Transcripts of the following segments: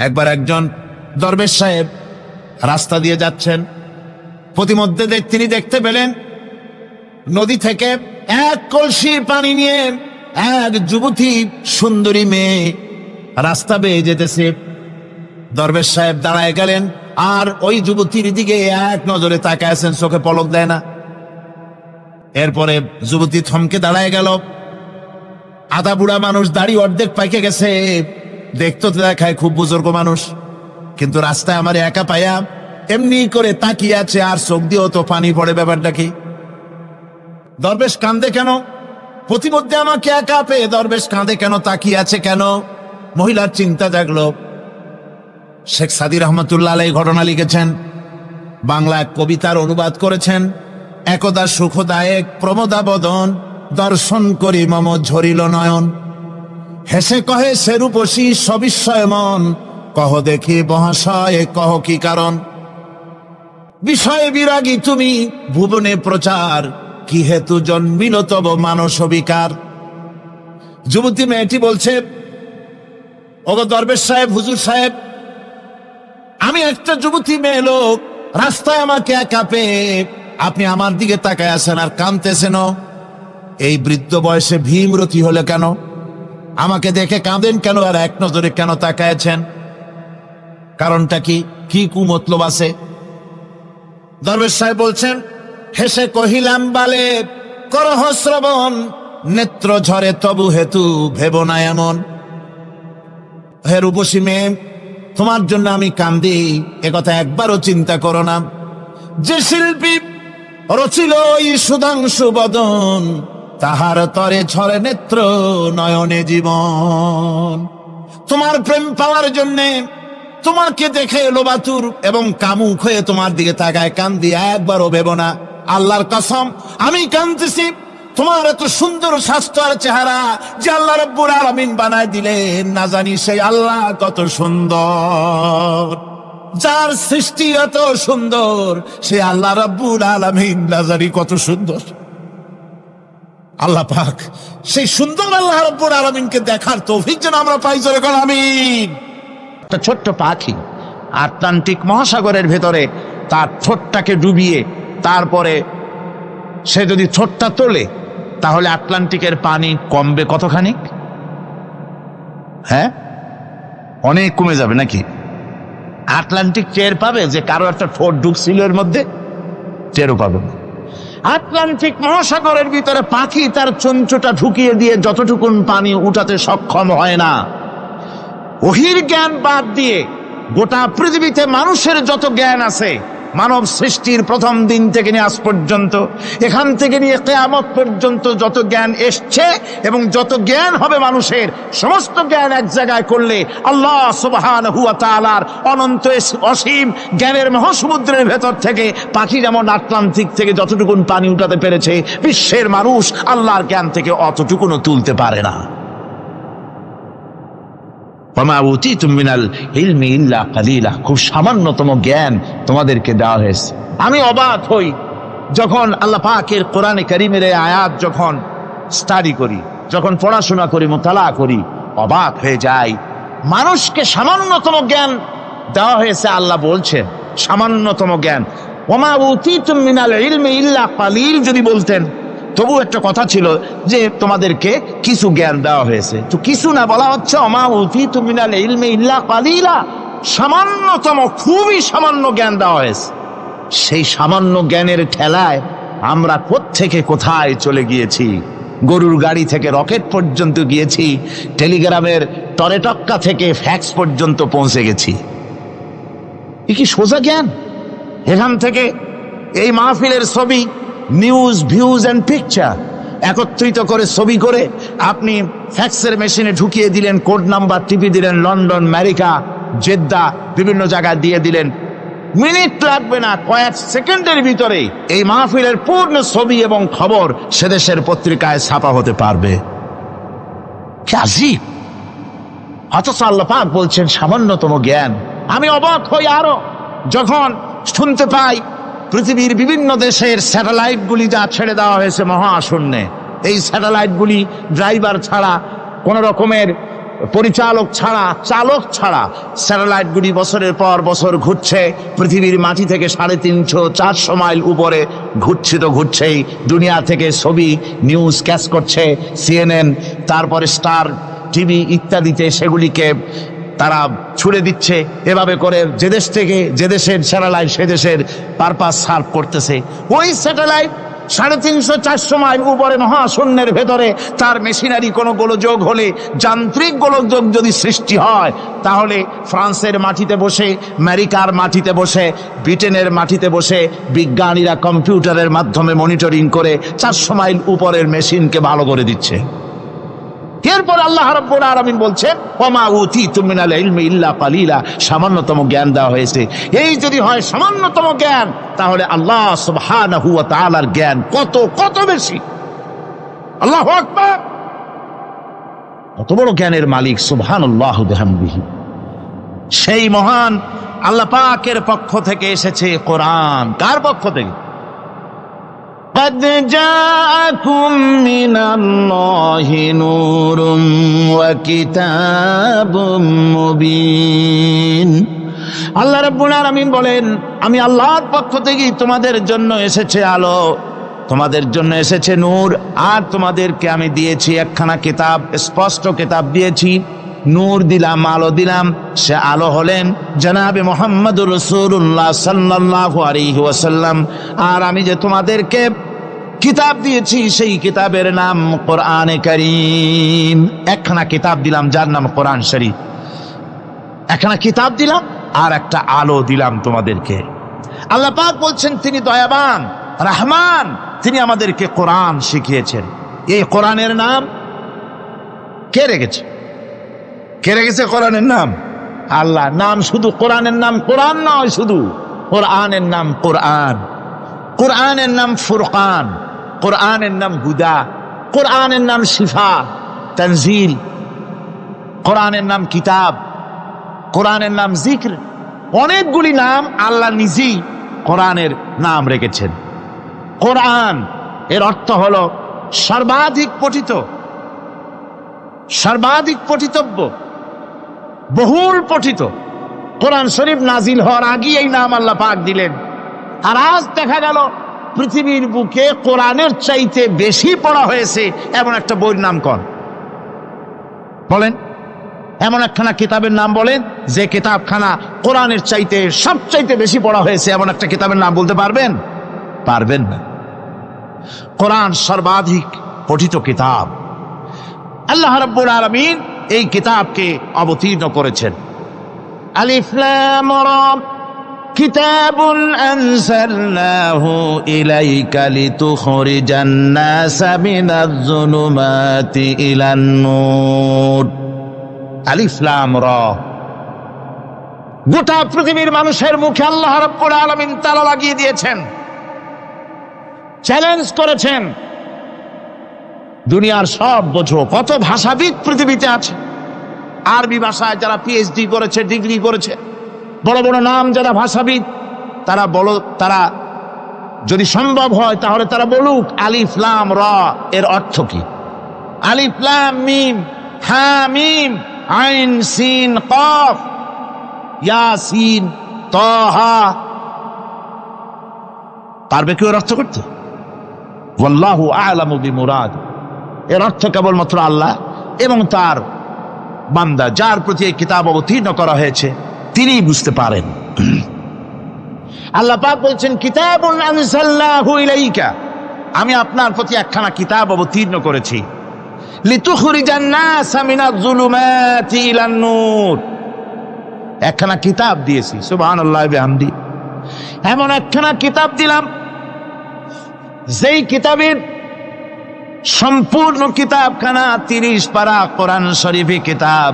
একবার একজন দরবেশ সাহেব রাস্তা দিয়ে যাচ্ছেন, প্রতিমধ্যে তিনি দেখতে পেলেন নদী থেকে এক কলসির পানি নিয়ে এক যুবতী সুন্দরী মেয়ে রাস্তা বেয়ে যেতেছে। দরবেশ সাহেব দাঁড়ায় গেলেন আর ওই যুবতীর দিকে এক নজরে তাকায় আছেন, চোখে পলক দেয় না। এরপরে যুবতী থমকে দাঁড়ায় গেল। আধা বুড়া মানুষ, দাড়ি অর্ধেক পাইকে গেছে, দেখতে তো দেখায় খুব বুজুর্গ মানুষ, কিন্তু রাস্তায় আমার একা পায়া এমনি করে তাকিয়ে আছে আর চোখ দিয়েও তো পানি পড়ে। ব্যাপারটা কি? দরবেশ কাঁদে কেন? প্রতিমধ্যে আমাকে একা পেয়ে দরবেশ কাঁদে কেন, তাকিয়ে আছে কেন? মহিলার চিন্তা জাগলো। শেখ সাদী রহমতুল্লাহ আলাইহি ঘটনা লিখেছেন, বাংলা এক কবিতার অনুবাদ করেছেন। একদা সুখদায়ক প্রমোদা বদন, দর্শন করি মম ঝরিল নয়ন। হেসে কহে সেরূপসী সবিস্ময় মন, কহ দেখি মহাশয় কহ কি কারণ। বিষয়ে বিরাগী তুমি ভুবনে প্রচার, কি হেতু জন্মিল তব মানস বিকার। যুবতী মেয়েটি বলছে, ওগো দরবেশ সাহেব, হুজুর সাহেব, আমি একটা যুবতী মেয়ে লোক, রাস্তায় আমাকে একা পেয়ে আপনি আমার দিকে তাকায় আছেন আর কাঁদতেছেন। এই বৃদ্ধ বয়সে ভীমরতি হলে কেন? আমাকে দেখে কাঁদেন কেন আর এক নজরে কেন তাকায়ছেন? কারণটা কি? কি কুমতলব আছে? দরবেশ সাহেব বলছেন, হেসে কহিলাম বালে করহ শ্রবণ, নেত্র ঝরে তবু হেতু ভেব না এমন। হে রূপসী মেয়ে, তোমার জন্য আমি কান্দি, একথা একবারও চিন্তা করো না। যে শিল্পী রচিল ওই সুধাংশু বদন, তাহার তরে ঝরে নেত্র নয়নে জীবন। তোমার প্রেম পাওয়ার জন্যে তোমাকে দেখে লোবাতুর এবং কামুক হয়ে তোমার দিকে তাকায় কান্দি, একবারও ভেব না। আল্লাহর কসম আমি কাঁদতেছি, তোমার এত সুন্দর স্বাস্থ্য আর চেহারা যে আল্লাহ রাব্বুল আলামিন বানায় দিলেন, না জানি সেই আল্লাহ কত সুন্দর। যার সৃষ্টি এত সুন্দর সে আল্লাহ রাব্বুল আলামিন না জানি কত সুন্দর। আল্লাহ পাক সেই সুন্দর আল্লাহ রাব্বুল আলামিনকে দেখার তৌফিক যেন আমরা পাই। জোরে বলেন আমিন। একটা ছোট্ট পাখি আটলান্টিক মহাসাগরের ভেতরে তার ঠোঁটটাকে ডুবিয়ে তারপরে সে যদি ঠোঁটটা তোলে তাহলে আটলান্টিকের পানি কমবে কতখানি? হ্যাঁ, অনেক কমে যাবে নাকি? আটলান্টিক টের পাবে যে কারো একটা ঠোঁট ঢুকছিল এর মধ্যে? টেরও পাবে না। আটলান্টিক মহাসাগরের ভিতরে পাখি তার চঞ্চুটা ঢুকিয়ে দিয়ে যতটুকুন পানি উঠাতে সক্ষম হয় না, ওহির জ্ঞান বাদ দিয়ে গোটা পৃথিবীতে মানুষের যত জ্ঞান আছে, মানব সৃষ্টির প্রথম দিন থেকে নিয়ে আজ পর্যন্ত, এখান থেকে নিয়ে কিয়ামত পর্যন্ত যত জ্ঞান এসছে এবং যত জ্ঞান হবে মানুষের, সমস্ত জ্ঞান এক জায়গায় করলে আল্লাহ সুবহানাহু ওয়া তাআলার অনন্ত অসীম জ্ঞানের মহাসমুদ্রের ভেতর থেকে পাখি যেমন আটলান্টিক থেকে যতটুকুন পানি উঠাতে পেরেছে, বিশ্বের মানুষ আল্লাহর জ্ঞান থেকে অতটুকুনও তুলতে পারে না। খুব সামান্যতম জ্ঞান তোমাদেরকে দেওয়া হয়েছে। আমি অবাক হই যখন আল্লাহ পাকের কোরআনে কারীমের এই আয়াত যখন স্টাডি করি, যখন পড়াশোনা করি, মুতালা করি, অবাক হয়ে যাই। মানুষকে সামান্যতম জ্ঞান দেওয়া হয়েছে। আল্লাহ বলছেন সামান্যতম জ্ঞান। ওমা উতীতুম মিনাল ইলমি ইল্লা কালিল যদি বলতেন তবু একটা কথা ছিল যে তোমাদেরকে কিছু জ্ঞান দেওয়া হয়েছে, তো কিছু না বলা হচ্ছে ওমা উতীতুম মিনাল ইলমি ইল্লা কালিলা, সামান্যতম, খুবই সামান্য জ্ঞান দেওয়া হয়েছে। সেই সামান্য জ্ঞানের ঠেলায় আমরা কোত্থেকে কোথায় চলে গিয়েছি। গরুর গাড়ি থেকে রকেট পর্যন্ত গিয়েছি, টেলিগ্রামের টরেটক্কা থেকে ফ্যাক্স পর্যন্ত পৌঁছে গেছি। এ কি সোজা জ্ঞান? এখান থেকে এই মাহফিলের ছবি, নিউজ, ভিউজ অ্যান্ড পিকচার একত্রিত করে ছবি করে আপনি ফ্যাক্সের মেশিনে ঢুকিয়ে দিলেন, কোড নাম্বার টিপে দিলেন, লন্ডন, আমেরিকা, জেদ্দা, বিভিন্ন জায়গায় দিয়ে দিলেন। মিনিট লাগবে না, কয়েক সেকেন্ডের ভিতরে এই মাহফিলের পূর্ণ ছবি এবং খবর সে দেশের পত্রিকায় ছাপা হতে পারবে। কি আজীব! অথচ আল্লাহ পাক বলছেন সামান্যতম জ্ঞান। আমি অবাক হই আরো যখন শুনতে পাই পৃথিবীর বিভিন্ন দেশের স্যাটেলাইটগুলি যা ছেড়ে দেওয়া হয়েছে মহাশূন্যে, এই স্যাটেলাইটগুলি ড্রাইভার ছাড়া কোন রকমের পরিচালক ছাড়া, চালক ছাড়া স্যাটেলাইটগুলি বছরের পর বছর ঘুরছে, পৃথিবীর মাটি থেকে 350-400 মাইল উপরে ঘুরছে, তো ঘুরছেই। দুনিয়া থেকে ছবি নিউজ ক্যাচ করছে CNN, তারপরে স্টার টিভি ইত্যাদিতে সেগুলিকে তারা ছুড়ে দিচ্ছে। এভাবে করে যে দেশ থেকে যে দেশের স্যাটেলাইট সে দেশের পারপাস সার্ভ করতেছে। ওই স্যাটেলাইট 350-400 মাইল উপরে মহাশূন্যের ভেতরে তার মেশিনারি কোনো গোলযোগ হলে, যান্ত্রিক গোলযোগ যদি সৃষ্টি হয়, তাহলে ফ্রান্সের মাটিতে বসে, আমেরিকার মাটিতে বসে, ব্রিটেনের মাটিতে বসে বিজ্ঞানীরা কম্পিউটারের মাধ্যমে মনিটরিং করে 400 মাইল উপরের মেশিনকে ভালো করে দিচ্ছে। এরপর আল্লাহ রাব্বুল আলামিন বলছেন, ওমা উতীতু মিনাল ইলমি ইল্লা কালিলা, সামান্যতম জ্ঞান দেওয়া হয়েছে। এই যদি হয় সামান্যতম জ্ঞান, তাহলে আল্লাহ সুবহানাহু ওয়া তাআলার জ্ঞান কত কত বেশি। আল্লাহু আকবার, কত বড় জ্ঞানের মালিক সুবহানাল্লাহু বিহামদিহি। সেই মহান আল্লাহ পাকের পক্ষ থেকে এসেছে কোরআন। কার পক্ষ থেকে? قد جاءكم من الله نور وكتاب مبين। আল্লাহ রাব্বুল আলামিন বলেন, আমি আল্লাহর পক্ষ থেকে তোমাদের জন্য এসেছে আলো, তোমাদের জন্য এসেছে নূর, আর তোমাদেরকে আমি দিয়েছি একখানা কিতাব, স্পষ্ট কিতাব দিয়েছি। নূর দিলাম, আলো দিলাম। সে আলো হলেন জনাবে মুহাম্মদুর রাসূলুল্লাহ সাল্লাল্লাহু আলাইহি ওয়াসাল্লাম। আর আমি যে তোমাদেরকে কিতাব দিয়েছি, সেই কিতাবের নাম কোরআনে কারীম। একখানা কিতাব দিলাম যার নাম কোরআন শরীফ। একখানা কিতাব দিলাম আর একটা আলো দিলাম তোমাদেরকে। আল্লাহ পাক বলছেন তিনি দয়াবান রহমান, তিনি আমাদেরকে কোরআন শিখিয়েছেন। এই কোরআনের নাম কে রেখেছে? কে রেখেছে কোরআনের নাম? আল্লাহ। নাম শুধু কোরআনের নাম কোরআন নয়, শুধু কোরআনের নাম কোরআন। কোরআনের নাম ফুরকান, কোরআনের নাম হুদা, কোরআনের নাম শিফা, তানজিল, কোরআনের নাম কিতাব, কোরআনের নাম জিক্র। অনেকগুলি নাম আল্লাহ নিজেই কোরআনের নাম রেখেছেন। কোরআন এর অর্থ হলো সর্বাধিক পঠিত, সর্বাধিক পঠিতব্য, বহুল পঠিত। কোরআন শরীফ নাজিল হওয়ার আগে এই নাম আল্লাহ পাক দিলেন। আর আজ দেখা গেল পৃথিবীর বুকে কোরআনের চাইতে বেশি পড়া হয়েছে এমন একটা বইয়ের নাম কোন? বলেন, এমন একখানা কিতাবের নাম বলেন যে কিতাবখানা কোরআনের চাইতে সবচাইতে বেশি পড়া হয়েছে, এমন একটা কিতাবের নাম বলতে পারবেন? পারবেন না। কোরআন সর্বাধিক পঠিত কিতাব। আল্লাহ রাব্বুল আলামিন এই কিতাবকে অবতীর্ণ করেছেন। আলিফ লাম রা, কিতাবুন আনজালনাহু ইলাইকা লিতুখরিজান নাসা মিনাজ যুলুমাতি ইলান নূর। আলিফ লাম রা, গোটা পৃথিবীর মানুষের মুখে আল্লাহ রাব্বুল আলামিন তালা লাগিয়ে দিয়েছেন, চ্যালেঞ্জ করেছেন, দুনিয়ার সব বোঝো। কত ভাষাবিদ পৃথিবীতে আছে, আরবি ভাষায় যারা PhD করেছে, ডিগ্রি করেছে, বড় বড় নাম যারা ভাষাবিদ, তারা বলো, তারা যদি সম্ভব হয় তাহলে তারা বলুক আলিফ লাম রা এর অর্থ কি। আলিফ লাম মিম হা মিম আইন সিন কফ ইয়াসিন তাহা, পারবে কেউ এর অর্থ করতে? ওয়াল্লাহু আ'লামু বিমুরাদ। এর অর্থ কেবলমাত্র আল্লাহ এবং তার বান্দা, যার প্রতি এই কিতাব অবতীর্ণ করা হয়েছে, তিনিই বুঝতে পারেন। আল্লাহ পাক বলছেন, কিতাবুন আনজালনাহু ইলাইকা, আমি আপনার প্রতি একখানা কিতাব অবতীর্ণ করেছি। লিতুখরিজান নাসা মিনাজ যুলুমাতি ইলান নূর, একখানা কিতাব দিয়েছি। সুবহানাল্লাহি বিহামদি। এমন একখানা কিতাব দিলাম যেই কিতাবের সম্পূর্ণ কিতাবখানা 30 পারা কোরআন শরীফি কিতাব,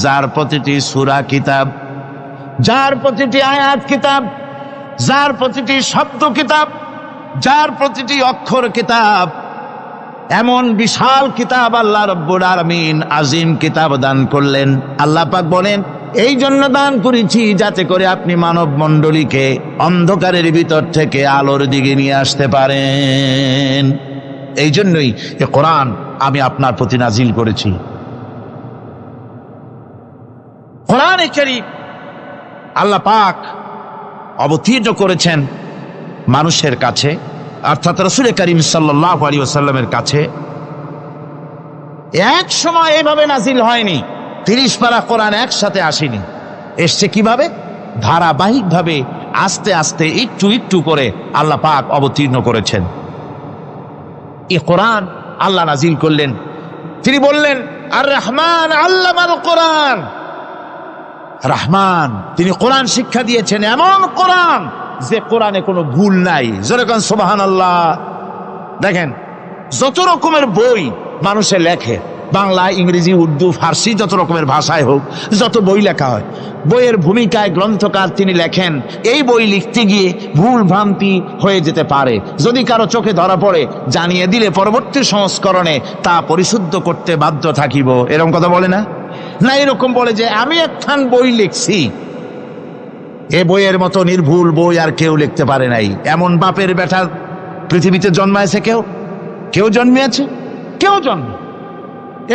যার প্রতিটি সূরা কিতাব, যার প্রতিটি আয়াত কিতাব, যার প্রতিটি শব্দ কিতাব, যার প্রতিটি অক্ষর কিতাব। এমন বিশাল কিতাব আল্লাহ রাব্বুল আলামিন আজিম কিতাব দান করলেন। আল্লাহ পাক বলেন, এই জন্য দান করেছি যাতে করে আপনি মানব মণ্ডলীকে অন্ধকারের ভিতর থেকে আলোর দিকে নিয়ে আসতে পারেন। এই জন্যই এ কোরআন আমি আপনার প্রতি নাজিল করেছি। কোরআনে কারীম আল্লাহ পাক অবতীর্ণ করেছেন মানুষের কাছে, অর্থাৎ রাসূল করিম সাল্লাল্লাহু আলাইহি ওয়াসাল্লামের কাছে। এক সময় এভাবে নাজিল হয়নি, 30 পারা কোরআন একসাথে আসেনি। এসছে কিভাবে? ধারাবাহিকভাবে আস্তে আস্তে একটু একটু করে আল্লাহ পাক অবতীর্ণ করেছেন। এই কোরআন আল্লাহ নাজিল করলেন। তিনি বললেন, আর রহমান আল্লামাল কোরআন। রহমান, তিনি কোরআন শিক্ষা দিয়েছেন, এমন কোরআন যে কোরআনে কোনো ভুল নাই। জোরে কোন সুবহানাল্লাহ। দেখেন, যত রকমের বই মানুষে লেখে, বাংলা, ইংরেজি, উর্দু, ফার্সি, যত রকমের ভাষায় হোক, যত বই লেখা হয়, বইয়ের ভূমিকায় গ্রন্থকার তিনি লেখেন, এই বই লিখতে গিয়ে ভুল ভ্রান্তি হয়ে যেতে পারে। যদি কারো চোখে ধরা পড়ে জানিয়ে দিলে পরবর্তী সংস্করণে তা পরিশুদ্ধ করতে বাধ্য থাকিব। এরকম কথা বলে না? না, এরকম বলে যে আমি একখান বই লিখছি, এ বইয়ের মতো নির্ভুল বই আর কেউ লিখতে পারে নাই। এমন বাপের বেটা পৃথিবীতে জন্মাইছে? কেউ জন্মিয়েছে? কেউ জন্ম।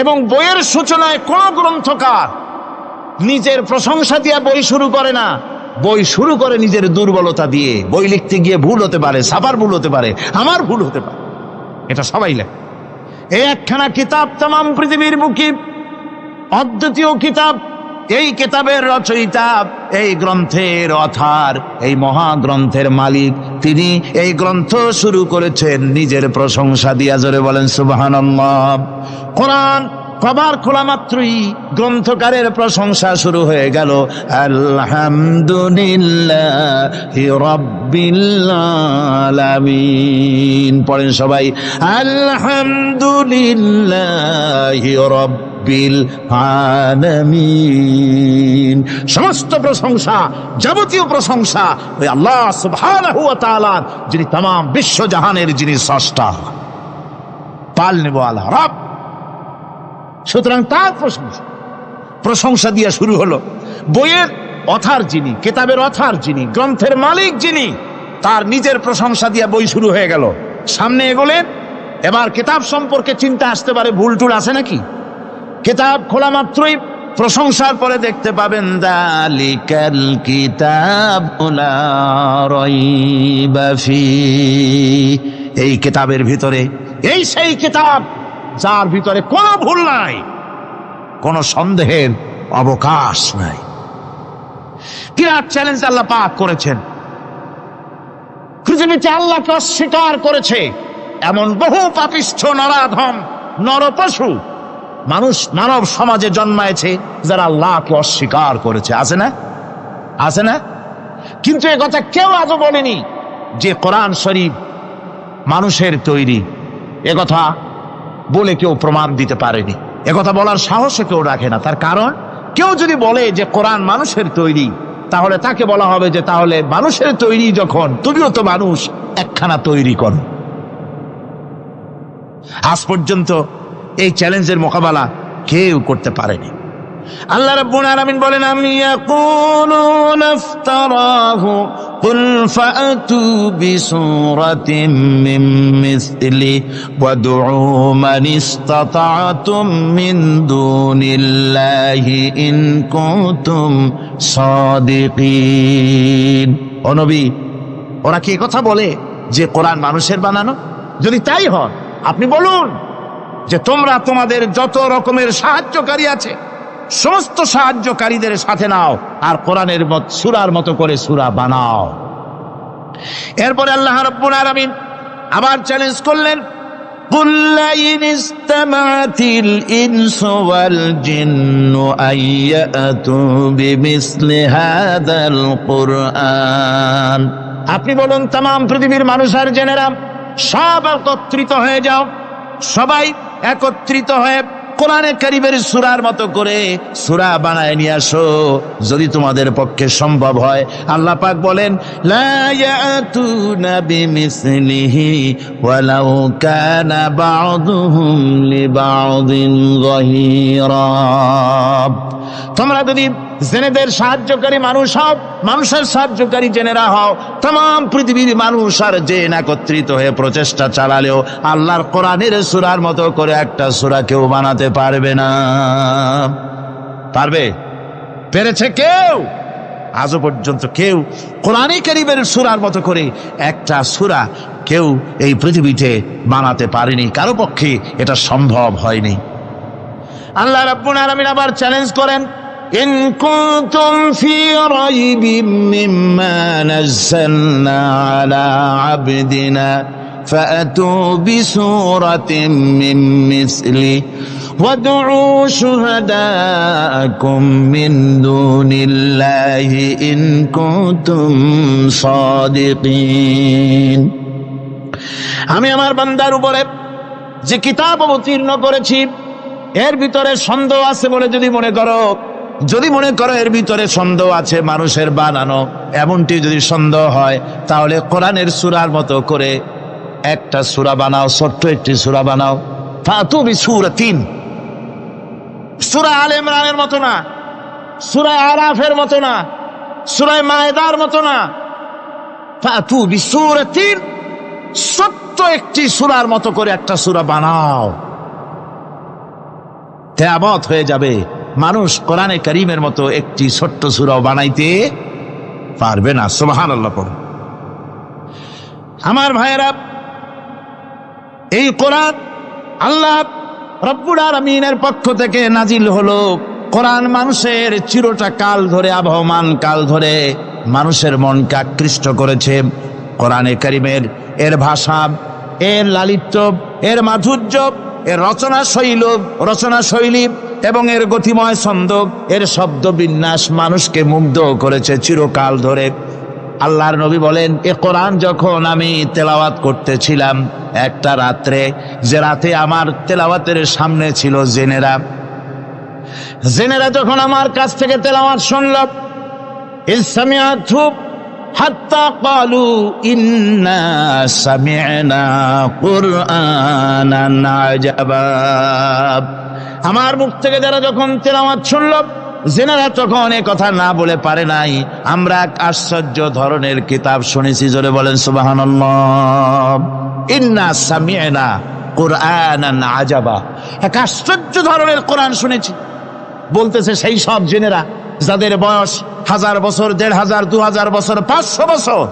এবং বইয়ের সূচনায় কোন গ্রন্থকার নিজের প্রশংসা দিয়ে বই শুরু করে না, বই শুরু করে নিজের দুর্বলতা দিয়ে। বই লিখতে গিয়ে ভুল হতে পারে, ছাপার ভুল হতে পারে, আমার ভুল হতে পারে, এটা সবাই লেখে। এই একখানা কিতাব তামাম পৃথিবীর বুকে অদ্বিতীয় কিতাব। এই কিতাবের রচয়িতা, এই গ্রন্থের অথার, এই মহাগ্রন্থের মালিক, তিনি এই গ্রন্থ শুরু করেছেন নিজের প্রশংসা দিয়া। জোরে বলেন সুবহানাল্লাহ। কোরআন কবার খোলা মাত্রই গ্রন্থকারের প্রশংসা শুরু হয়ে গেল। আলহামদুলিল্লাহি রাব্বিল আলামিন। পড়েন সবাই, আলহামদুলিল্লাহি রাব্বিল আলামিন। সমস্ত প্রশংসা, যাবতীয় প্রশংসা ওই আল্লাহ সুবহানাহু ওয়া তাআলা, যিনি तमाम বিশ্ব জাহানের যিনি স্রষ্টা, পালনেওয়ালা রব। সুতরাং তার প্রশংসা দিয়ে শুরু হলো। বইয়ের অথার যিনি, কিতাবের অথার যিনি, গ্রন্থের মালিক যিনি, তার নিজের প্রশংসা দিয়ে বই শুরু হয়ে গেল। সামনে এগোলেন, এবার কিতাব সম্পর্কে চিন্তা আসতে পারে, ভুল টুল আছে নাকি? কিতাব খোলা মাত্রই প্রশংসার পরে দেখতে পাবেন, যালিকাল কিতাবু লা রাইবা ফীহি। এই কিতাবের ভিতরে, এই সেই কিতাব যার ভিতরে কোনো ভুল নাই, কোনো সন্দেহের অবকাশ নাই। বিরাট চ্যালেঞ্জ আল্লাহ পাক করেছেন। পৃথিবীতে আল্লাহকে অস্বীকার করেছে এমন বহু পাপিষ্ঠ, নরাধম, নরপশু মানুষ মানব সমাজে জন্মায়েছে যারা আল্লাহকে অস্বীকার করেছে। আছে না? আছে না? কিন্তু এ কথা কেউ আজও বলেনি যে কোরআন শরীফ মানুষের তৈরি। এ কথা বলে কেউ প্রমাণ দিতে পারেনি। এ কথা বলার সাহসে কেউ রাখে না। তার কারণ, কেউ যদি বলে যে কোরআন মানুষের তৈরি, তাহলে তাকে বলা হবে যে তাহলে মানুষের তৈরি যখন, তুমিও তো মানুষ, একখানা তৈরি করো। আজ পর্যন্ত এই চ্যালেঞ্জের মোকাবেলা কেউ করতে পারেনি। আল্লাহ রাব্বুল আলামিন বলেন, আমি ইয়াকুলুনা ইফতারাহু কুল ফাআতু বিসূরাতিন মিন মিসলি ওয়াদউ মান ইসতাতা'তুম মিন দুনিল্লাহি ইন কুনতুম সাদিকিন। ও নবী, ওরা কি কথা বলে যে কোরআন মানুষের বানানো? যদি তাই হয়, আপনি বলুন যে তোমরা তোমাদের যত রকমের সাহায্যকারী আছে, সমস্ত সাহায্যকারীদের সাথে নাও আর কোরআনের সূরার মতো করে সূরা বানাও। এরপরে আল্লাহ রাব্বুল আলামিন আবার চ্যালেঞ্জ করলেন, কুল লাইন ইসতামা'তিল ইনসু ওয়াল জিন্নু আইয়াতু বিমিসলি হাযাল কুরআন। আপনি বলুন, तमाम পৃথিবীর মানুষ আর জেনেরা সব একত্রিত হয়ে যাও, সবাই একত্রিত হয়ে কোরআনে কারীমের সূরার মতো করে সূরা বানায় নিয়ে আসো, যদি তোমাদের পক্ষে সম্ভব হয়। আল্লাহ পাক বলেন, লা ইয়াতুনা বিমিসলিহি ওয়ালাউ কানা বা'দুহুম লিবা'দিন যাহিরা। তোমরা যদি জেনেদের সাহায্যকারী মানুষ হও, মানুষের সাহায্যকারী জেনেরা হও, तमाम পৃথিবীর মানুষ আর জেন একত্রিত হয়ে প্রচেষ্টা চালালেও আল্লাহর কোরআনের সূরার মতো করে একটা সূরা কেউ বানাতে পারবে না। পারবে? পেরেছে কেউ? আজও পর্যন্ত কেউ কোরআনে কারীমের সূরার মতো করে একটা সূরা কেউ এই পৃথিবীতে বানাতে পারেনি, কারো পক্ষে এটা সম্ভব হয়নি। আল্লাহ রাব্বুল আলামিন আবার চ্যালেঞ্জ করেন, ইন কুনতুম ফি রাইবিম মিম্মা নাযালনা আলা আবদিনা ফাআতু বিসূরাতিন মিন মিসলি ওয়াদউ শুহাদাআকুম মিন দুনিল্লাহি ইন কুনতুম সাদিকিন। আমি আমার বান্দার উপরে যে কিতাব অবতীর্ণ করেছি এর ভিতরে সন্দেহ আছে বলে যদি মনে করো এর ভিতরে সন্দেহ আছে মানুষের বানানো, এমনটি যদি সন্দেহ হয় তাহলে কোরআনের সূরার মতো করে একটা সূরা বানাও, ছোট্ট একটি সূরা বানাও। ফাতু বিসূরাতিন, সূরা আলে ইমরানের মতো না, সূরা আরাফের মতো না, সূরা মায়েদার মতো না। ফাতু বিসূরাতিন, ছোট্ট একটি সূরার মতো করে একটা সূরা বানাও। কিয়ামত হয়ে যাবে, মানুষ কোরআনে কারীমের মতো একটি ছোট্ট সূরাও বানাইতে পারবে না। সুবহানাল্লাহ পড়ুন। আমার ভাইয়েরা, এই কোরআন আল্লাহ রব্বুল আলামিনের পক্ষ থেকে নাজিল হলো। কোরআন মানুষের চিরটা কাল ধরে, আবহমান কাল ধরে মানুষের মনকে আকৃষ্ট করেছে। কোরআনে কারীমের এর ভাষা, এর লালিত্য, এর মাধুর্য, এর রচনা শৈলী এবং এর গতিময় ছন্দ, এর শব্দ বিন্যাস মানুষকে মুগ্ধ করেছে চিরকাল ধরে। আল্লাহর নবী বলেন, এ কোরআন যখন আমি তেলাওয়াত করতেছিলাম একটা রাত্রে, যে রাতে আমার তেলাওয়াতের সামনে ছিল জেনেরা যখন আমার কাছ থেকে তেলাওয়াত শুনল, ইসমিআতু হাত্তা ক্বালু ইন্না সামি'না কুরআনান আজাবা। আমার মুখ থেকে যারা যখন তেলাওয়াত শুনল, জেনারা তখন এ কথা না বলে পারে নাই, আমরা এক আশ্চর্য ধরনের কিতাব শুনেছি। জোরে বলেন সুবহানাল্লাহ। ইন্না সামি'না কুরআনান আজাবা, এক আশ্চর্য ধরনের কোরআন শুনেছি। বলতেছে সেই সব জেনেরা যাদের বয়স 1000 বছর, 1500, 2000 বছর, 500 বছর,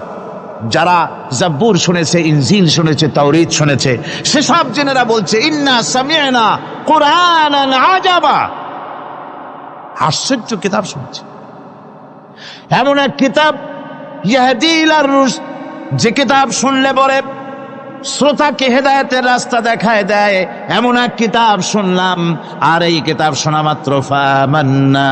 যারা জাব্বুর শুনেছে, ইনজিল শুনেছে, তাওরীত শুনেছে, সেসব জেনেরা বলছে ইন্না সামি'না কুরআনান আজাবা, আশ্চর্য কিতাব শুনেছে। এমন এক কিতাব ইয়াহদি ইলার রুশদ, যে কিতাব শুনলে পরে শ্রোতাকে হেদায়েতের রাস্তা দেখায় দেয়, এমন এক কিতাব শুনলাম। আর এই কিতাব শোনা মাত্র ফামান্না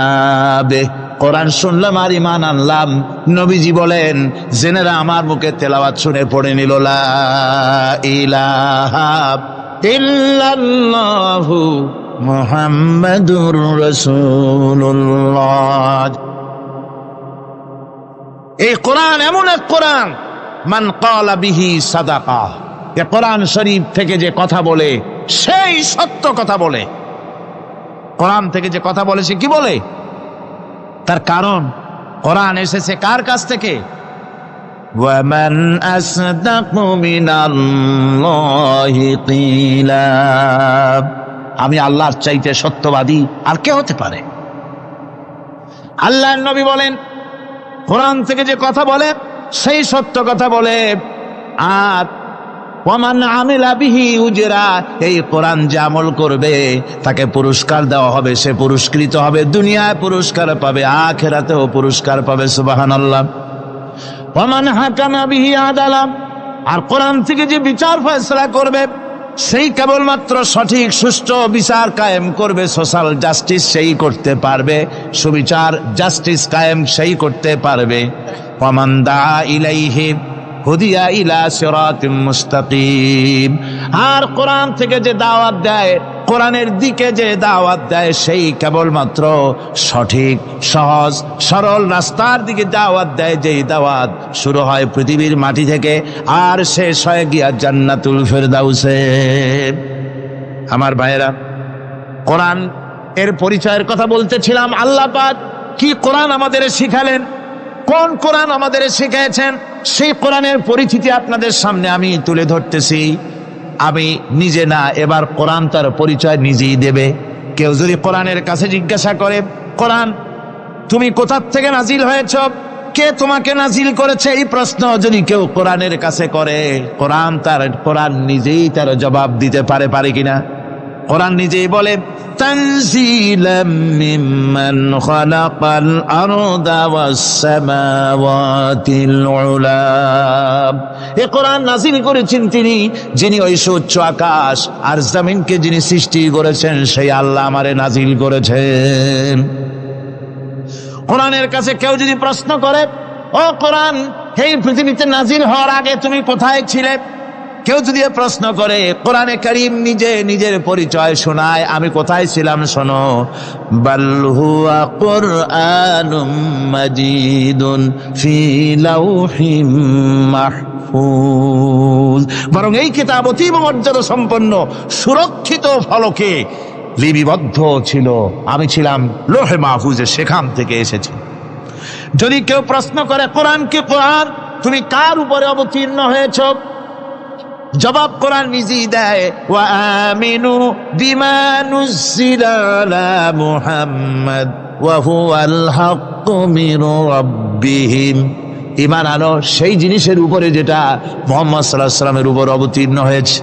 বিহি, কোরআন শুনলাম আর ঈমান আনলাম। নবীজি বলেন, জেনেরা আমার মুখে তেলাওয়াত শুনে পড়ে নিল লা ইলাহা ইল্লাল্লাহু মুহাম্মাদুর রাসূলুল্লাহ। এই কোরআন এমন এক কোরআন, মান ক্বালা বিহি সাদাকা, এ কোরআন শরীফ থেকে যে কথা বলে সেই সত্য কথা বলে। কোরআন থেকে যে কথা বলে সে কি বলে? তার কারণ কোরআন এসেছে কার কাছ থেকে? ওয়ামান আসদাকু মিনাল্লাহি কিলা, আমি আল্লাহর চাইতে সত্যবাদী আর কে হতে পারে? আল্লাহর নবী বলেন, কোরআন থেকে যে কথা বলে সেই সত্য কথা বলে। আর ওয়ামান আমিলা বিহি উজরা, এই কোরআন যে আমল করবে তাকে পুরস্কার দেওয়া হবে, সে পুরস্কৃত হবে, দুনিয়ায় পুরস্কার পাবে, আখিরাতেও পুরস্কার পাবে। সুবহানাল্লাহ। ওয়ামান হাকামা বিহি আদালা, আর কোরআন থেকে যে বিচার ফয়সালা করবে সেই কেবলমাত্র সঠিক সুষ্ঠু বিচার কায়েম করবে, সোশ্যাল জাস্টিস সেই করতে পারবে, সুবিচার জাস্টিস কায়েম সেই করতে পারবে। ওয়ামান দাআ ইলাইহি হুদিয়া ইলা সিরাতিম মুস্তাকিম, আর কোরআন থেকে যে দাওয়াত দেয়, কোরআনের দিকে যে দাওয়াত দেয় সেই কেবলমাত্র সঠিক সহজ সরল রাস্তার দিকে দাওয়াত দেয়, যেই দাওয়াত শুরু হয় পৃথিবীর মাটি থেকে আর শেষ হয় গিয়া জান্নাতুল ফেরদাউসে। আমার ভাইয়েরা, কোরআন এর পরিচয়ের কথা বলতেছিলাম। আল্লাহ পাক কি কোরআন আমাদের শিখালেন, কোন কোরআন আমাদের শিখিয়েছেন, সেই কোরআনের পরিচিতি আপনাদের সামনে আমি তুলে ধরতেছি। আমি নিজে না, এবার কোরআন তার পরিচয় নিজেই দেবে। কেউ যদি কোরআনের কাছে জিজ্ঞাসা করে কোরআন তুমি কোথা থেকে নাজিল হয়েছ, কে তোমাকে নাজিল করেছে, এই প্রশ্ন যদি কেউ কোরআনের কাছে করে, কোরআন নিজেই তার জবাব দিতে পারে কিনা? কোরআন নিজেই বলে তানজিলাম মিম্মান খালাকাল আরদা ওয়াস সামাওয়াতিল উলা। এই কোরআন নাজিল করেছেন তিনি, যিনি ওই সুউচ্চ আকাশ আর জমিনকে যিনি সৃষ্টি করেছেন, সেই আল্লাহ আমারে নাজিল করেছেন। কোরআনের কাছে কেউ যদি প্রশ্ন করে, ও কোরআন, এই পৃথিবীতে নাজিল হওয়ার আগে তুমি কোথায় ছিলে, কেউ যদি প্রশ্ন করে, কোরআনে কারীম নিজের পরিচয় শোনায়, আমি কোথায় ছিলাম শোনো। বাল হুয়া কুরআনুম মাজিদুন ফি লাউহিম মাহফুজ। বরং এই কিতাব অতীব মর্যাদা সম্পন্ন সুরক্ষিত ফলকে লিপিবদ্ধ ছিল, আমি ছিলাম লোহে মাহফুজে, সেখান থেকে এসেছি। যদি কেউ প্রশ্ন করে, কোরআন কি কোরআন, তুমি কার উপরে অবতীর্ণ হয়েছ, জবাব কোরআন নিজেই দেয়, ওয়া আমিনু বিমা নুজিলা আলা মুহাম্মাদ ওয়া হুয়াল হাক্কু মির রাব্বিহিম। ঈমান আনো সেই জিনিসের উপরে যেটা মুহাম্মদ সাল্লাল্লাহু আলাইহি ওয়াসাল্লামের উপর অবতীর্ণ হয়েছে।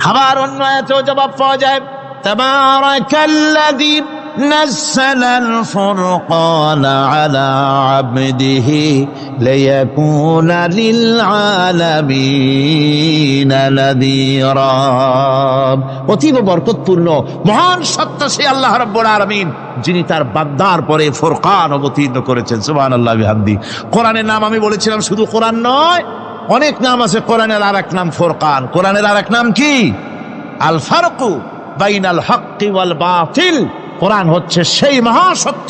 আবার অন্য আয়াতেও জবাব পাওয়া যায়, তাবারাকাল্লাযী নাযালাল ফুরকানা আলা আবদিহি লিয়াকুনা লিল আলামিনা নাযীরা। অতীব বরকতপূর্ণ মহান সত্তা সেই আল্লাহ রাব্বুল আলামিন, যিনি তার বান্দার পরে ফুরকান অবতীর্ণ করেছেন। সুবহানাল্লাহ বিহামদি। কোরআনের নাম আমি বলেছিলাম শুধু কোরআন নয়, অনেক নাম আছে। কোরআনের আরেক নাম ফুরকান। কোরআনের আরেক নাম কি? আল ফারকু বাইনাল হক্কি ওয়াল বাতিল। কোরআন হচ্ছে সেই মহাসত্য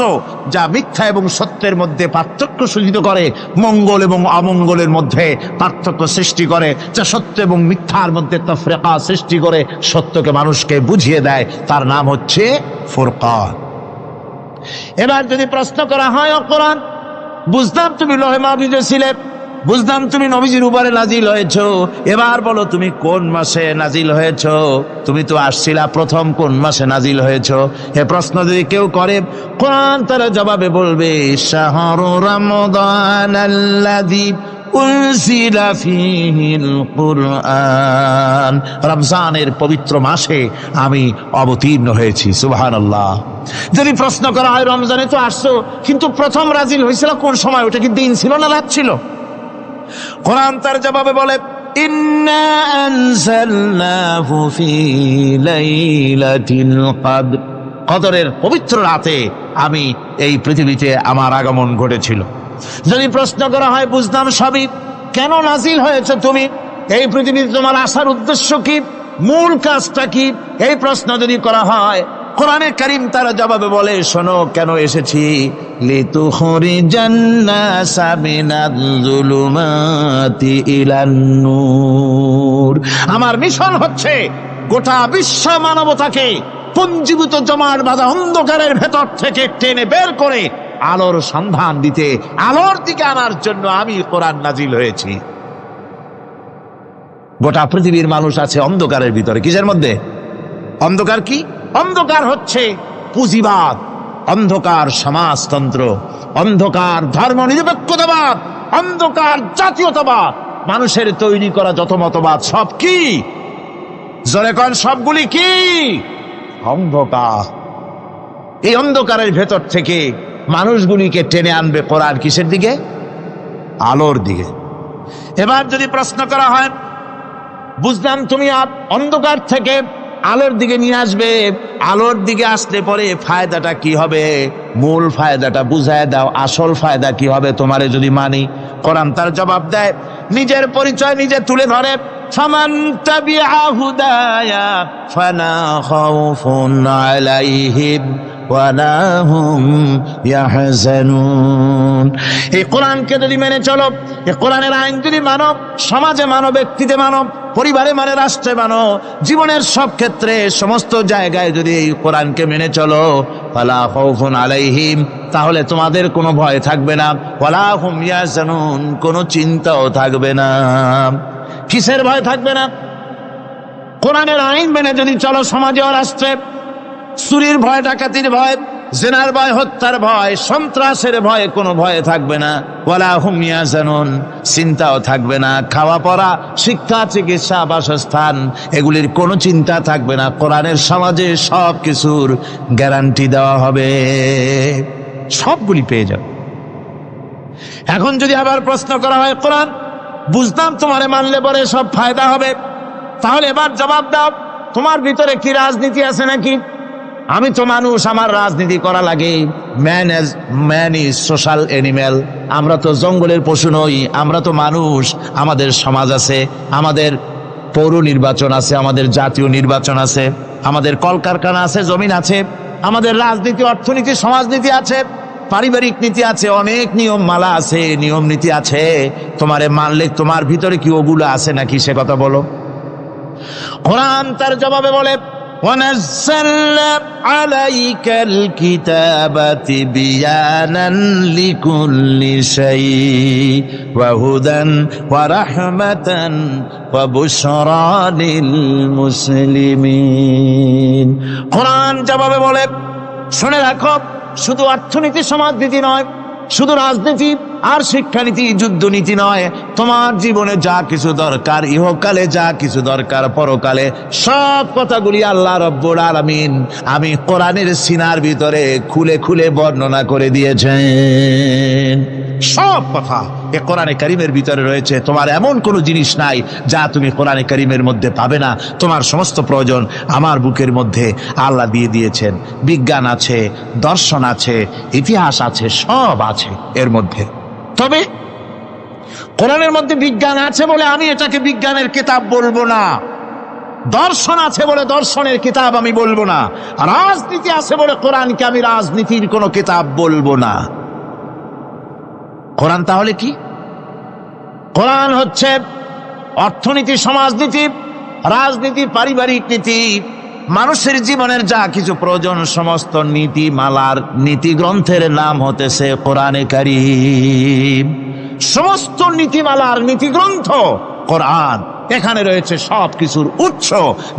যা মিথ্যা এবং সত্যের মধ্যে পার্থক্য সূচিত করে, মঙ্গল এবং অমঙ্গলের মধ্যে পার্থক্য সৃষ্টি করে, যা সত্য এবং মিথ্যার মধ্যে তাফরিকা সৃষ্টি করে, সত্যকে মানুষকে বুঝিয়ে দেয়। তার নাম হচ্ছে ফুরকান। এবার যদি প্রশ্ন করা হয়, ও কোরআন, বুঝলাম তুমি লোহে মাহফুজে ছিলে, বুঝলাম তুমি নবীজির উপরে নাজিল হয়েছ, এবার বলো তুমি কোন মাসে নাজিল হয়েছ, তুমি তো আসছিলা প্রথম কোন মাসে নাজিল হয়েছ? এ প্রশ্ন যদি কেউ করে, কোরআন তার জবাবে বলবে, শাহরু রমাদানাল্লাযী উনজিলা ফীহিল কুরআন। রমজানের পবিত্র মাসে আমি অবতীর্ণ হয়েছি। সুবহানাল্লাহ। যদি প্রশ্ন করা হয়, রমজানে তো আসছো, কিন্তু প্রথম নাজিল হয়েছিল কোন সময়? ওটা কি দিন ছিল না রাত ছিল? কোরআন তার জবাবে বলে, ইন্না আনজালনাহু ফি লাইলাতিল কদর। কদরের পবিত্র রাতে আমি এই পৃথিবীতে আমার আগমন ঘটেছিল। যদি প্রশ্ন করা হয়, বুঝলাম সবই, কেন নাজিল হয়েছে তুমি, এই পৃথিবীতে তোমার আসার উদ্দেশ্য কি, মূল কাজটা কি, এই প্রশ্ন যদি করা হয়, কোরআনে কারীম তার জবাবে বলে, শোনো কেন এসেছি। লিতুখরিজান নাসা মিনাজ যুলুমাতি ইলান নূর। আমার মিশন হচ্ছে গোটা বিশ্ব মানবতাকে পঞ্জীভূত জমাট বাঁধা অন্ধকারের ভেতর থেকে টেনে বের করে আলোর সন্ধান দিতে, আলোর দিকে আনার জন্য আমি কোরআন নাজিল হয়েছি। গোটা পৃথিবীর মানুষ আছে অন্ধকারের ভিতরে। কিসের মধ্যে? অন্ধকার কি? অন্ধকার হচ্ছে পুঁজিবাদ, অন্ধকার সমাজতন্ত্র, অন্ধকার ধর্ম নিরপেক্ষতাবাদ, অন্ধকার জাতীয়তাবাদ। মানুষের তৈরি করা যত মতবাদ সব কি? জোরে কোন, সবগুলি কি? অন্ধকার। এই অন্ধকারের ভেতর থেকে মানুষগুলিকে টেনে আনবে কোরআন কিসের দিকে? আলোর দিকে। এবার যদি প্রশ্ন করা হয়, বুঝলাম তুমি অন্ধকার থেকে আলোর দিকে নিয়ে আসবে, আলোর দিকে আসলে পরে ফায়দাটা কি হবে? মূল ফায়দাটা বুঝায় দাও, আসল ফায়দা কি হবে তোমারে যদি মানি। কোরআন তার জবাব দেয়, নিজের পরিচয় নিজে তুলে ধরে, ফামান তাবিআ হুদায়া ফালা খাউফুন আলাইহিম ওয়ালা হুম ইয়াহজানুন। এই কোরআনকে যদি মেনে চলো, এই কোরআনের আইন যদি মানো, সমাজে মানো, ব্যক্তিতে মানো, পরিবারে মানে, রাষ্ট্রে মানো, জীবনের সব ক্ষেত্রে সমস্ত জায়গায় যদি এই কোরআনকে মেনে চলো, ফালা খাউফুন আলাইহিম, তাহলে তোমাদের কোনো ভয় থাকবে না, ওয়ালা হুম ইয়াহজানুন, কোনো চিন্তাও থাকবে না। কিসের ভয় থাকবে না? কোরআনের আইন মেনে যদি চলো সমাজে ও রাষ্ট্রে, চুরির ভয়, ডাকাতির ভয়, জিনার ভয়, হত্যার ভয়, সন্ত্রাসের ভয়, কোনো ভয় থাকবে না। ওয়ালা হুম ইয়াহজানুন, চিন্তাও থাকবে না। খাওয়া পড়া, শিক্ষা, চিকিৎসা, বাসস্থান, এগুলির কোনো চিন্তা থাকবে না। কোরআনের সমাজে সব কিছুর গ্যারান্টি দেওয়া হবে, সবগুলি পেয়ে যাবে। এখন যদি আবার প্রশ্ন করা হয়, কোরআন বুঝতাম তোমারে মানলে পরে সব ফায়দা হবে, তাহলে এবার জবাব দাও, তোমার ভিতরে কি রাজনীতি আছে নাকি? আমি তো মানুষ, আমার রাজনীতি করা লাগে। Man is social animal. আমরা তো জঙ্গলের পশু নই, আমরা তো মানুষ। আমাদের সমাজ আছে, আমাদের পৌর নির্বাচন আছে, আমাদের জাতীয় নির্বাচন আছে, আমাদের কলকারখানা আছে, জমিন আছে, আমাদের রাজনীতি, অর্থনীতি, সমাজনীতি আছে, পারিবারিক নীতি আছে, অনেক নিয়ম মালা আছে, নিয়ম নীতি আছে। তোমারে মানলে তোমার ভিতরে কি ওগুলো আছে নাকি, সে কথা বলো। কোরআন তার জবাবে বলে, وَنَزَّلْنَا عَلَيْكَ الْكِتَابَ تِبْيَانًا لِكُلِّ شَيْءٍ وَهُدًى وَرَحْمَةً وَبُشْرَى لِلْمُسْلِمِينَ। কোরআন জবাবে বলে, শুনে রাখো, শুধু অর্থনীতি সমাজনীতি নয়, শুধু রাজনীতি আর শিক্ষানীতি, যুদ্ধনীতি নয়, তোমার জীবনে যা কিছু দরকার, ইহকালে যা কিছু দরকার, পরকালে, সব কথাগুলি আল্লাহ রব্বুল আলামিন আমি কোরআনের সিনার ভিতরে খুলে খুলে বর্ণনা করে দিয়েছেন। সব কথা এ কোরআনে কারীমের ভিতরে রয়েছে। তোমার এমন কোনো জিনিস নাই যা তুমি কোরআনে কারীমের মধ্যে পাবে না। তোমার সমস্ত প্রয়োজন আমার বুকের মধ্যে আল্লাহ দিয়ে দিয়েছেন। বিজ্ঞান আছে, দর্শন আছে, ইতিহাস আছে, সব আছে এর মধ্যে। তবে কোরআনের মধ্যে বিজ্ঞান আছে বলে আমি এটাকে বিজ্ঞানের কিতাব বলবো না, দর্শন আছে বলে দর্শনের কিতাব আমি বলবো না, রাজনীতি আছে বলে কোরআনকে আমি রাজনীতির কোনো কিতাব বলবো না। কোরআন তাহলে কি? কোরআন হচ্ছে অর্থনীতি, সমাজনীতি, রাজনীতি, পারিবারিক নীতি, মানুষের জীবনের যা কিছু প্রয়োজন, সমস্ত নীতিমালার নীতি গ্রন্থের নাম হতেছে কোরআনে কারীম। সমস্ত নীতিমালার নীতি গ্রন্থ কোরআন। এখানে রয়েছে সব কিছুর উৎস,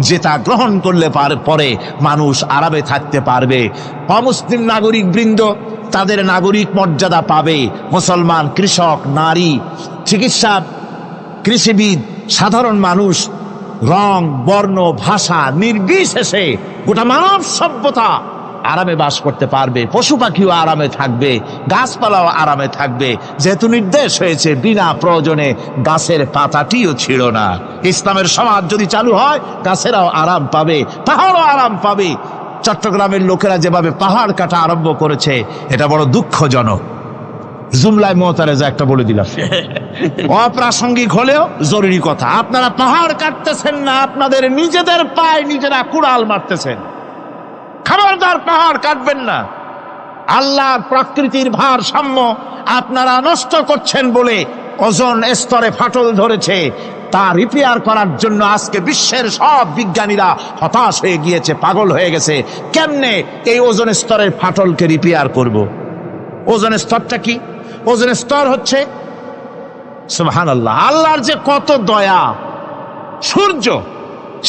যেটা গ্রহণ করলে পরে মানুষ আরামে থাকতে পারবে। অমুসলিম নাগরিক বৃন্দ তাদের নাগরিক মর্যাদা পাবে। মুসলমান, কৃষক, নারী, চিকিৎসা, কৃষিবিদ, সাধারণ মানুষ, রং, বর্ণ, ভাষা নির্বিশেষে গোটা মানব সভ্যতা আরামে বাস করতে পারবে। পশু পাখিও আরামে থাকবে, গাছপালাও আরামে থাকবে, যেহেতু নির্দেশ হয়েছে বিনা প্রয়োজনে গাছের পাতাটিও ছিল না। ইসলামের সমাজ যদি চালু হয়, গাছেরাও আরাম পাবে, পাহাড়ও আরাম পাবে। চট্টগ্রামের লোকেরা যেভাবে পাহাড় কাটা আরম্ভ করেছে, এটা বড় দুঃখজনক। জুমলায় মোতারেজা একটা বলে দিলাম, অপ্রাসঙ্গিক হলেও জরুরি কথা। আপনারা পাহাড় কাটতেছেন না, আপনাদের নিজেদের পায়ে নিজেরা কুড়াল মারতেছেন। খবরদার পাহাড় কাটবেন না। আল্লাহর প্রকৃতির ভারসাম্য আপনারা নষ্ট করছেন বলে ওজোন স্তরে ফাটল ধরেছে। তা রিপেয়ার করার জন্য আজকে বিশ্বের সব বিজ্ঞানীরা হতাশ হয়ে গিয়েছে, পাগল হয়ে গেছে। কেমনে এই ওজোন স্তরের ফাটলকে রিপেয়ার করব? ওজোন স্তরটা কি? ওজোন স্তর হচ্ছে, সুবহানাল্লাহ, আল্লাহর যে কত দয়া। সূর্য,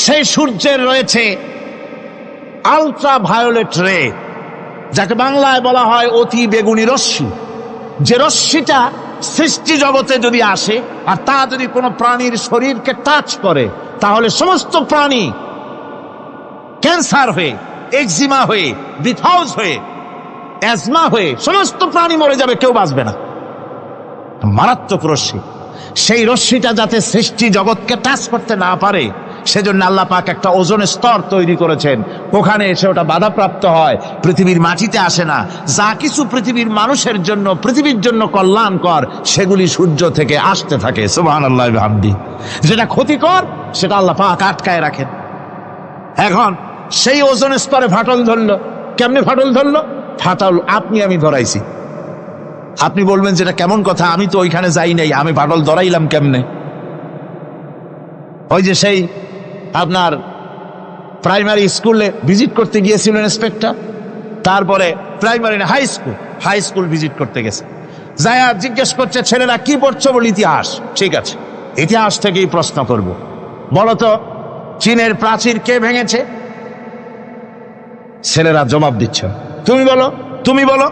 সেই সূর্যের রয়েছে আলট্রা ভায়োলেট রে, যাকে বাংলায় বলা হয় অতি বেগুনি রশ্মি। যে রশ্মিটা সৃষ্টি জগতে যদি আসে আর তা যদি কোনো প্রাণীর শরীরকে টাচ করে, তাহলে সমস্ত প্রাণী ক্যান্সার হয়ে, এক্সিমা হয়ে, বিথাউস হয়ে, অ্যাজমা হয়ে সমস্ত প্রাণী মরে যাবে, কেউ বাঁচবে না। মারাত্মক রশ্মি। সেই রশ্মিটা যাতে সৃষ্টি জগৎকে টাচ করতে না পারে, সেজন্য আল্লাহ পাক একটা ওজোন স্তর তৈরি করেছেন। ওখানে এসে ওটা বাধাপ্রাপ্ত হয়, পৃথিবীর মাটিতে আসে না। যা কিছু পৃথিবীর মানুষের জন্য, পৃথিবীর জন্য কল্যাণকর, সেগুলি সূর্য থেকে আসতে থাকে। সুবহানাল্লাহ ওয়া বিহামদিহি। যেটা ক্ষতিকর, সেটা আল্লাহ পাক আটকায় রাখেন। এখন সেই ওজোন স্তরে ফাটল ধরলো। কেমনে ফাটল ধরলো? ফাটল আপনি আমি ধরাইছি। আপনি বলবেন যেটা কেমন কথা, আমি তো ওইখানে যাই নাই, আমি ফাটল ধরাইলাম কেমনে? ওই যে সেই আপনার প্রাইমারি স্কুলে ভিজিট করতে গিয়েছিলেন ইন্সপেক্টর, তারপরে প্রাইমারি না হাই স্কুল ভিজিট করতে গেছে, যায়া জিজ্ঞেস করছে ছেলেরা কি পড়ছো? বল ইতিহাস। ঠিক আছে, ইতিহাস থেকেই প্রশ্ন করব। বলতো চীনের প্রাচীর কে ভেঙেছে? ছেলেরা জবাব দিচ্ছে, তুমি বলো, তুমি বলো।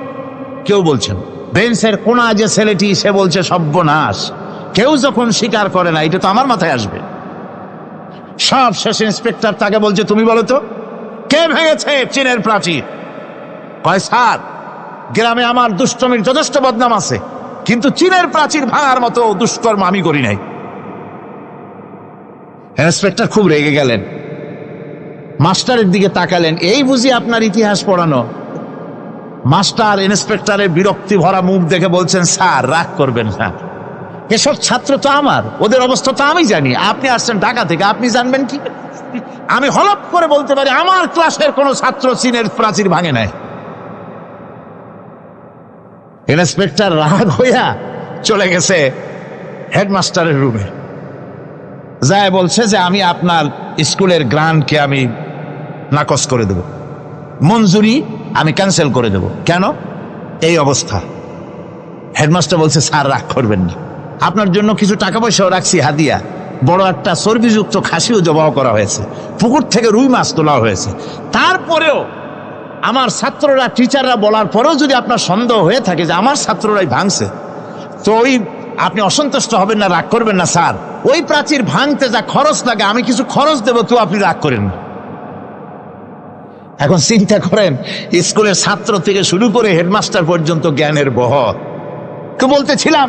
কেউ বলছেন। বেঞ্চের কোনা যে ছেলেটি, সে বলছে সর্বনাশ। কেউ যখন স্বীকার করে না, এটা তো আমার মাথায় আসবে। সব শেষ ইন্সপেক্টর তাকে বলছে, তুমি বলো তো কে ভেঙেছে চীনের প্রাচীর? কয়, স্যার, গ্রামে আমার দুষ্টমির যথেষ্ট বদনাম আছে, কিন্তু চীনের প্রাচীর ভাঙার মতো দুষ্কর্ম আমি করি নাই। ইন্সপেক্টর খুব রেগে গেলেন, মাস্টারের দিকে তাকালেন, এই বুঝি আপনার ইতিহাস পড়ানো? মাস্টার ইন্সপেক্টরের বিরক্তি ভরা মুখ দেখে বলছেন, স্যার রাগ করবেন না, এসব ছাত্র তো আমার, ওদের অবস্থা তো আমি জানি। আপনি আসছেন ঢাকা থেকে, আপনি জানবেন কি? আমি হলপ করে বলতে পারি আমার ক্লাসের কোন ছাত্র চীনের প্রাচীর ভাঙে নাই। ইন্সপেক্টর রাগ হইয়া চলে গেছে হেডমাস্টারের রুমে, যায় বলছে যে আমি আপনার স্কুলের গ্রান্টকে আমি নাকচ করে দেব, মঞ্জুরি আমি ক্যান্সেল করে দেব। কেন? এই অবস্থা। হেডমাস্টার বলছে, স্যার রাগ করবেন না, আপনার জন্য কিছু টাকা পয়সাও রাখছি হাদিয়া, বড় একটা চর্বিযুক্ত খাসিও জবাও করা হয়েছে, পুকুর থেকে রুই মাছ তোলা হয়েছে। তারপরেও আমার ছাত্ররা, টিচাররা বলার পরেও যদি আপনার সন্দেহ হয়ে থাকে যে আমার ছাত্ররাই ভাঙছে, তো ওই আপনি অসন্তুষ্ট হবেন না, রাগ করবেন না স্যার। ওই প্রাচীর ভাঙতে যা খরচ লাগে আমি কিছু খরচ দেবো, তো আপনি রাগ করেন না। এখন চিন্তা করেন, স্কুলের ছাত্র থেকে শুরু করে হেডমাস্টার পর্যন্ত জ্ঞানের বহর। তো বলতেছিলাম,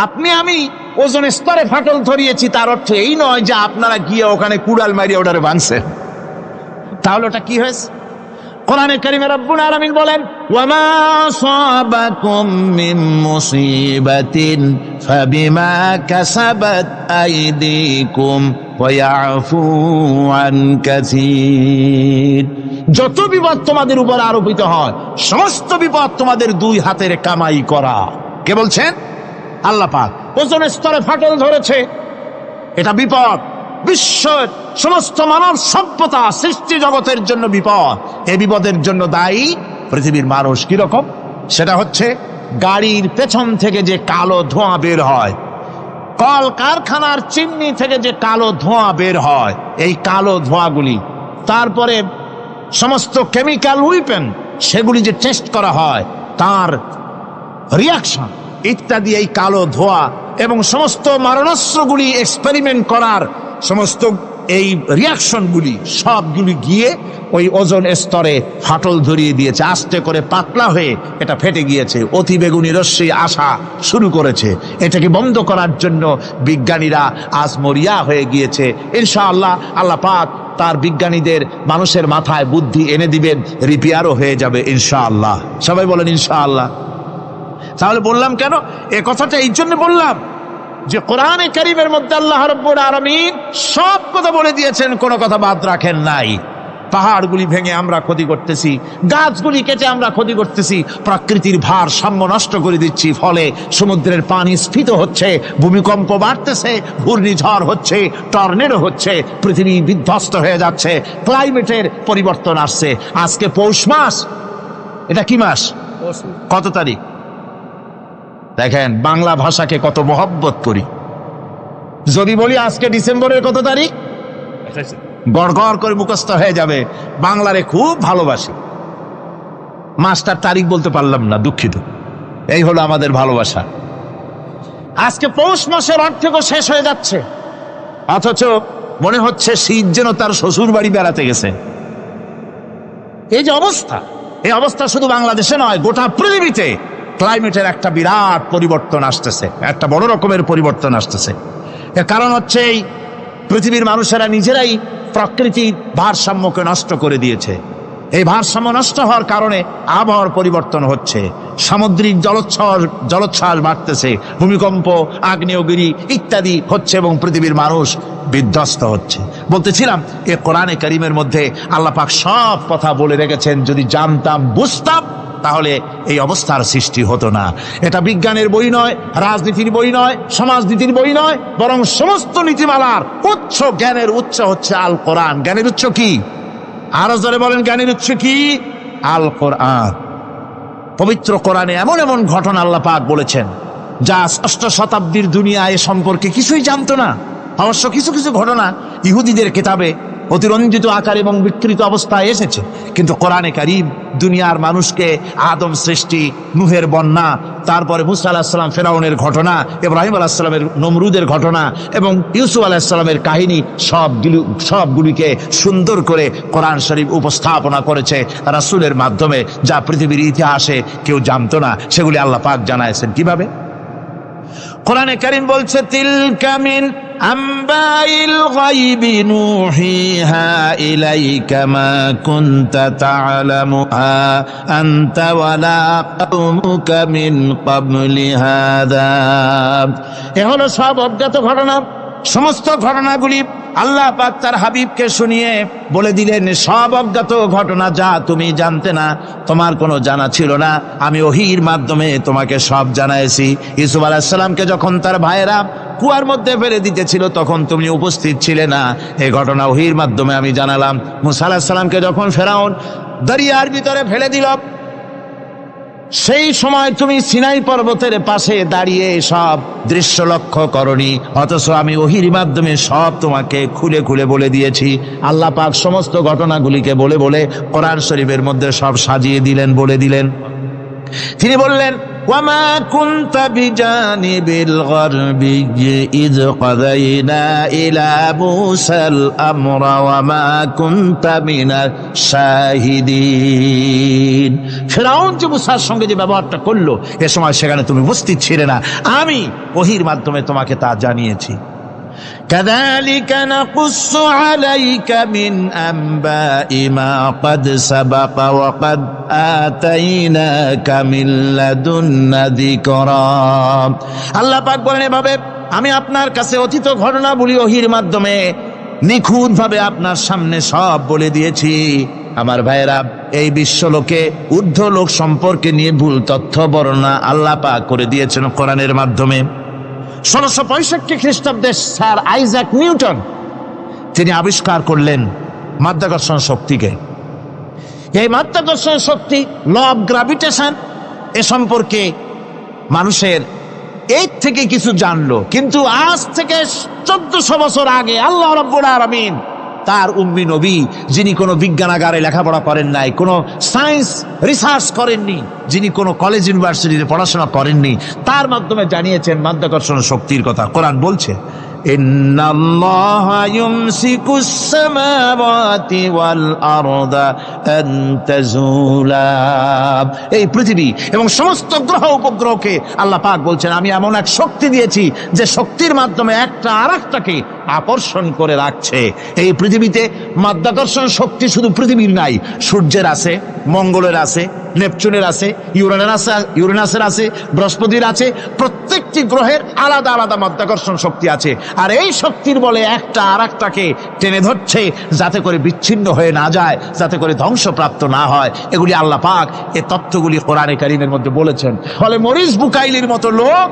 আপনি আমি ওজন স্তরে ফাটল ধরিয়েছি, তার অর্থ এই নয় যে আপনারা গিয়ে ওখানে কুড়াল মারিয়ে ওটারে ভাঙছেন। তাহলে ওটা কি হয়েছে? কোরআনে কারিমে রব্বুল আলামিন বলেন, ওয়ামা আসাবাকুম মিন মুসিবাতিন ফাবিমা কাসাবাত আইদিকুম ওয়া ইয়াফু আন কাসীর। যত বিপদ তোমাদের উপর আরোপিত হয়, সমস্ত বিপদ তোমাদের দুই হাতের কামাই করা। কে বলছেন? আল্লাহ পাক। ওজনের স্তরে ফাটল ধরেছে, এটা বিপদ, বিশ্বের সমস্ত মানব সভ্যতা সৃষ্টি জগতের জন্য বিপদ। এই বিপদের জন্য দায়ী পৃথিবীর মানুষ। কিরকম? সেটা হচ্ছে গাড়ির পেছন থেকে যে কালো ধোঁয়া বের হয়, কল কারখানার চিমনি থেকে যে কালো ধোঁয়া বের হয়, এই কালো ধোঁয়াগুলি, তারপরে সমস্ত কেমিক্যাল উইপেন সেগুলি যে টেস্ট করা হয়, তার রিয়াকশন ইত্যাদি, এই কালো ধোঁয়া এবং সমস্ত মারণাস্ত্রগুলি এক্সপেরিমেন্ট করার সমস্ত এই রিয়াকশনগুলি সবগুলি গিয়ে ওই ওজন স্তরে ফাটল ধরিয়ে দিয়েছে। আস্তে করে পাতলা হয়ে এটা ফেটে গিয়েছে, অতি বেগুনি রশ্মি আসা শুরু করেছে। এটাকে বন্ধ করার জন্য বিজ্ঞানীরা আজ মরিয়া হয়ে গিয়েছে। ইনশাআল্লাহ আল্লাহ পাক তার বিজ্ঞানীদের মানুষের মাথায় বুদ্ধি এনে দিবেন, রিপেয়ারও হয়ে যাবে ইনশাআল্লাহ। সবাই বলেন ইনশাআল্লাহ। তাহলে বললাম কেন এ কথাটা? এই জন্য বললাম যে কোরআনে কারীমের মধ্যে আল্লাহ রাব্বুল আলামিন সব কথা বলে দিয়েছেন, কোনো কথা বাদ রাখেন নাই। পাহাড়গুলি ভেঙে আমরা ক্ষতি করতেছি, গাছগুলি কেটে আমরা ক্ষতি করতেছি, প্রকৃতির ভারসাম্য নষ্ট করে দিচ্ছি, ফলে সমুদ্রের পানি স্ফীত হচ্ছে, ভূমিকম্প বাড়তেছে, ঘূর্ণিঝড় হচ্ছে, টর্নেডো হচ্ছে, পৃথিবী বিধ্বস্ত হয়ে যাচ্ছে, ক্লাইমেটের পরিবর্তন আসছে। আজকে পৌষ মাস, এটা কি মাস? কত তারিখ? দেখেন বাংলা ভাষাকে কত মহব্বত করি। যদি বলি আজকে ডিসেম্বরের কত তারিখ, গড় গড় করে মুখস্থ হয়ে যাবে। বাংলারে খুব ভালোবাসি, মাসটার তারিখ বলতে পারলাম না, দুঃখিত। এই হলো আমাদের ভালোবাসা। আজকে পৌষ মাসের অর্ধেকও শেষ হয়ে যাচ্ছে, অথচ মনে হচ্ছে শীত যেন তার শ্বশুর বাড়ি বেড়াতে গেছে। এই যে অবস্থা, এই অবস্থা শুধু বাংলাদেশে নয়, গোটা পৃথিবীতে ক্লাইমেটের একটা বিরাট পরিবর্তন আসতেছে, একটা বড় রকমের পরিবর্তন আসতেছে। এর কারণ হচ্ছে এই পৃথিবীর মানুষেরা নিজেরাই প্রকৃতির ভারসাম্যকে নষ্ট করে দিয়েছে। এই ভারসাম্য নষ্ট হওয়ার কারণে আবহাওয়ার পরিবর্তন হচ্ছে, সামুদ্রিক জলোচ্ছ্বাস বাড়তেছে, ভূমিকম্প, আগ্নেয়গিরি ইত্যাদি হচ্ছে এবং পৃথিবীর মানুষ বিধ্বস্ত হচ্ছে। বলতেছিলাম এ কোরআনে কারীমের মধ্যে আল্লাহ পাক সব কথা বলে রেখেছেন। যদি জানতাম, বুঝতাম, তাহলে এই অবস্থার সৃষ্টি হতো না। এটা বিজ্ঞানের বই নয়, রাজনীতির বই নয়, সমাজনীতির বই নয়, বরং সমস্ত নীতিমালার উচ্চ, জ্ঞানের উচ্চ হচ্ছে আল কোরআন। জ্ঞানের উচ্চ কি? আরো জোরে বলেন, জ্ঞানের উচ্চ কি? আল কোরআন। পবিত্র কোরআনে এমন এমন ঘটনা আল্লাহ পাক বলেছেন যা ষষ্ঠ শতাব্দীর দুনিয়া এ সম্পর্কে কিছুই জানতো না। অবশ্য কিছু কিছু ঘটনা ইহুদিদের কিতাবে অতিরঞ্জিত আকার এবং বিকৃত অবস্থায় এসেছে, কিন্তু কোরআনে কারীম দুনিয়ার মানুষকে আদম সৃষ্টি, নূহের বন্যা, তারপরে মুসা আলাইহিস সালাম ফেরাউনের ঘটনা, ইব্রাহিম আলাইহিস সালামের নমরুদের ঘটনা এবং ইউসুফ আলাইহিস সালামের কাহিনী সবগুলিকে সুন্দর করে কোরআন শরীফ উপস্থাপনা করেছে রাসূলের মাধ্যমে, যা পৃথিবীর ইতিহাসে কেউ জানতো না, সেগুলি আল্লাহ পাক জানাইছেন। কিভাবে? কোরআনে কারীম বলছে, তিলকা মিন আম্বাইল গায়বি নূহিহা ইলাইকা মা কুনতা তা'লামুহা আনতা ওয়ালা কওমুকা মিন ক্বাবলি হাযা। এ হলো সব অজ্ঞাত ঘটনা। সমস্ত ঘটনাগুলি আল্লাহ পাক তার হাবিবকে শুনিয়ে বলে দিলেন, সব অজ্ঞাত ঘটনা যা তুমি জানতে না, তোমার কোনো জানা ছিল না, আমি ওহীর মাধ্যমে তোমাকে সব জানাইছি। ইউসুফ আলাইহিস সালামকে যখন তার ভাইয়েরা কুয়ার মধ্যে ফেলে দিতেছিল তখন তুমি উপস্থিত ছিলে না, এই ঘটনা ওহীর মাধ্যমে আমি জানালাম। মুসা আলাইহিস সালামকে যখন ফেরাউন দরিয়ার ভিতরে ফেলে দিল, সেই সময় তুমি সিনাই পর্বতের পাশে দাঁড়িয়ে সব দৃশ্য লক্ষ্য করনি, অথচ আমি ওহীর মাধ্যমে সব তোমাকে খুলে খুলে বলে দিয়েছি। আল্লাহ পাক সমস্ত ঘটনাগুলিকে বলে বলে কোরআন শরীফের মধ্যে সব সাজিয়ে দিলেন, বলে দিলেন। তিনি বললেন, ওয়ামা কুনতা বিজানিবিল গারবি ইয কাযাইনা ইলা মুসাল আমরা ওয়ামা কুনতা মিনাশ শাহিদিন। ফিরআউন যে মুসার সঙ্গে যে ব্যবহারটা করলো, এ সময় সেখানে তুমি উপস্থিত ছিলে না, আমি ওহীর মাধ্যমে তোমাকে তা জানিয়েছি। كذلك نقص عليك من أنباء ما قد سبق وقد آتيناك من لدنا ذكرا। আল্লাহ পাক বলেন, এভাবে আমি আপনার কাছে অতীত ঘটনাবলী ওহীর মাধ্যমে নিখুঁতভাবে আপনার সামনে সব বলে দিয়েছি। আমার ভাইয়েরা, এই বিশ্বলোকে ঊর্ধ্ব লোক সম্পর্কে নিয়ে ভুল তথ্য বর্ণনা আল্লাহ পাক করে দিয়েছেন কোরআনের মাধ্যমে। 1665 খ্রিস্টাব্দে স্যার আইজাক নিউটন তিনি আবিষ্কার করলেন মাধ্যাকর্ষণ শক্তিকে। এই মাধ্যাকর্ষণ শক্তি, ল অফ গ্রাভিটেশন, এ সম্পর্কে মানুষের এই থেকে কিছু জানলো, কিন্তু আজ থেকে 1400 বছর আগে আল্লাহ রাব্বুল আলামিন তার উম্মি নবী, যিনি কোনো বিজ্ঞানাগারে লেখাপড়া করেন নাই, কোনো সায়েন্স রিসার্চ করেননি, যিনি কোনো কলেজ ইউনিভার্সিটিতে পড়াশোনা করেননি, তার মাধ্যমে জানিয়েছেন মাধ্যাকর্ষণ শক্তির কথা। কোরআন বলছে, ইন্নাল্লাহা ইউমসিকুস সামাওয়াতি ওয়াল আরদা আন তাজুলা। এই পৃথিবী এবং সমস্ত গ্রহ উপগ্রহকে আল্লাহ পাক বলছেন, আমি এমন এক শক্তি দিয়েছি যে শক্তির মাধ্যমে একটা আরেকটাকে আকর্ষণ করে রাখছে। এই পৃথিবীতে মাধ্যাকর্ষণ শক্তি শুধু পৃথিবীর নাই, সূর্যের আছে, মঙ্গলের আছে, নেপচুনের আছে, ইউরেনাসের আছে, বৃহস্পতির আছে। প্রত্যেকটি গ্রহের আলাদা আলাদা মাধ্যাকর্ষণ শক্তি আছে, আর এই শক্তির বলে একটা আরেকটাকে টেনে ধরছে যাতে করে বিচ্ছিন্ন হয়ে না যায়, যাতে করে ধ্বংসপ্রাপ্ত না হয়। এগুলি আল্লাহ পাক এই তথ্যগুলি কোরআনে কারীমের মধ্যে বলেছেন। ফলে মরিস বুকাইলির মতো লোক,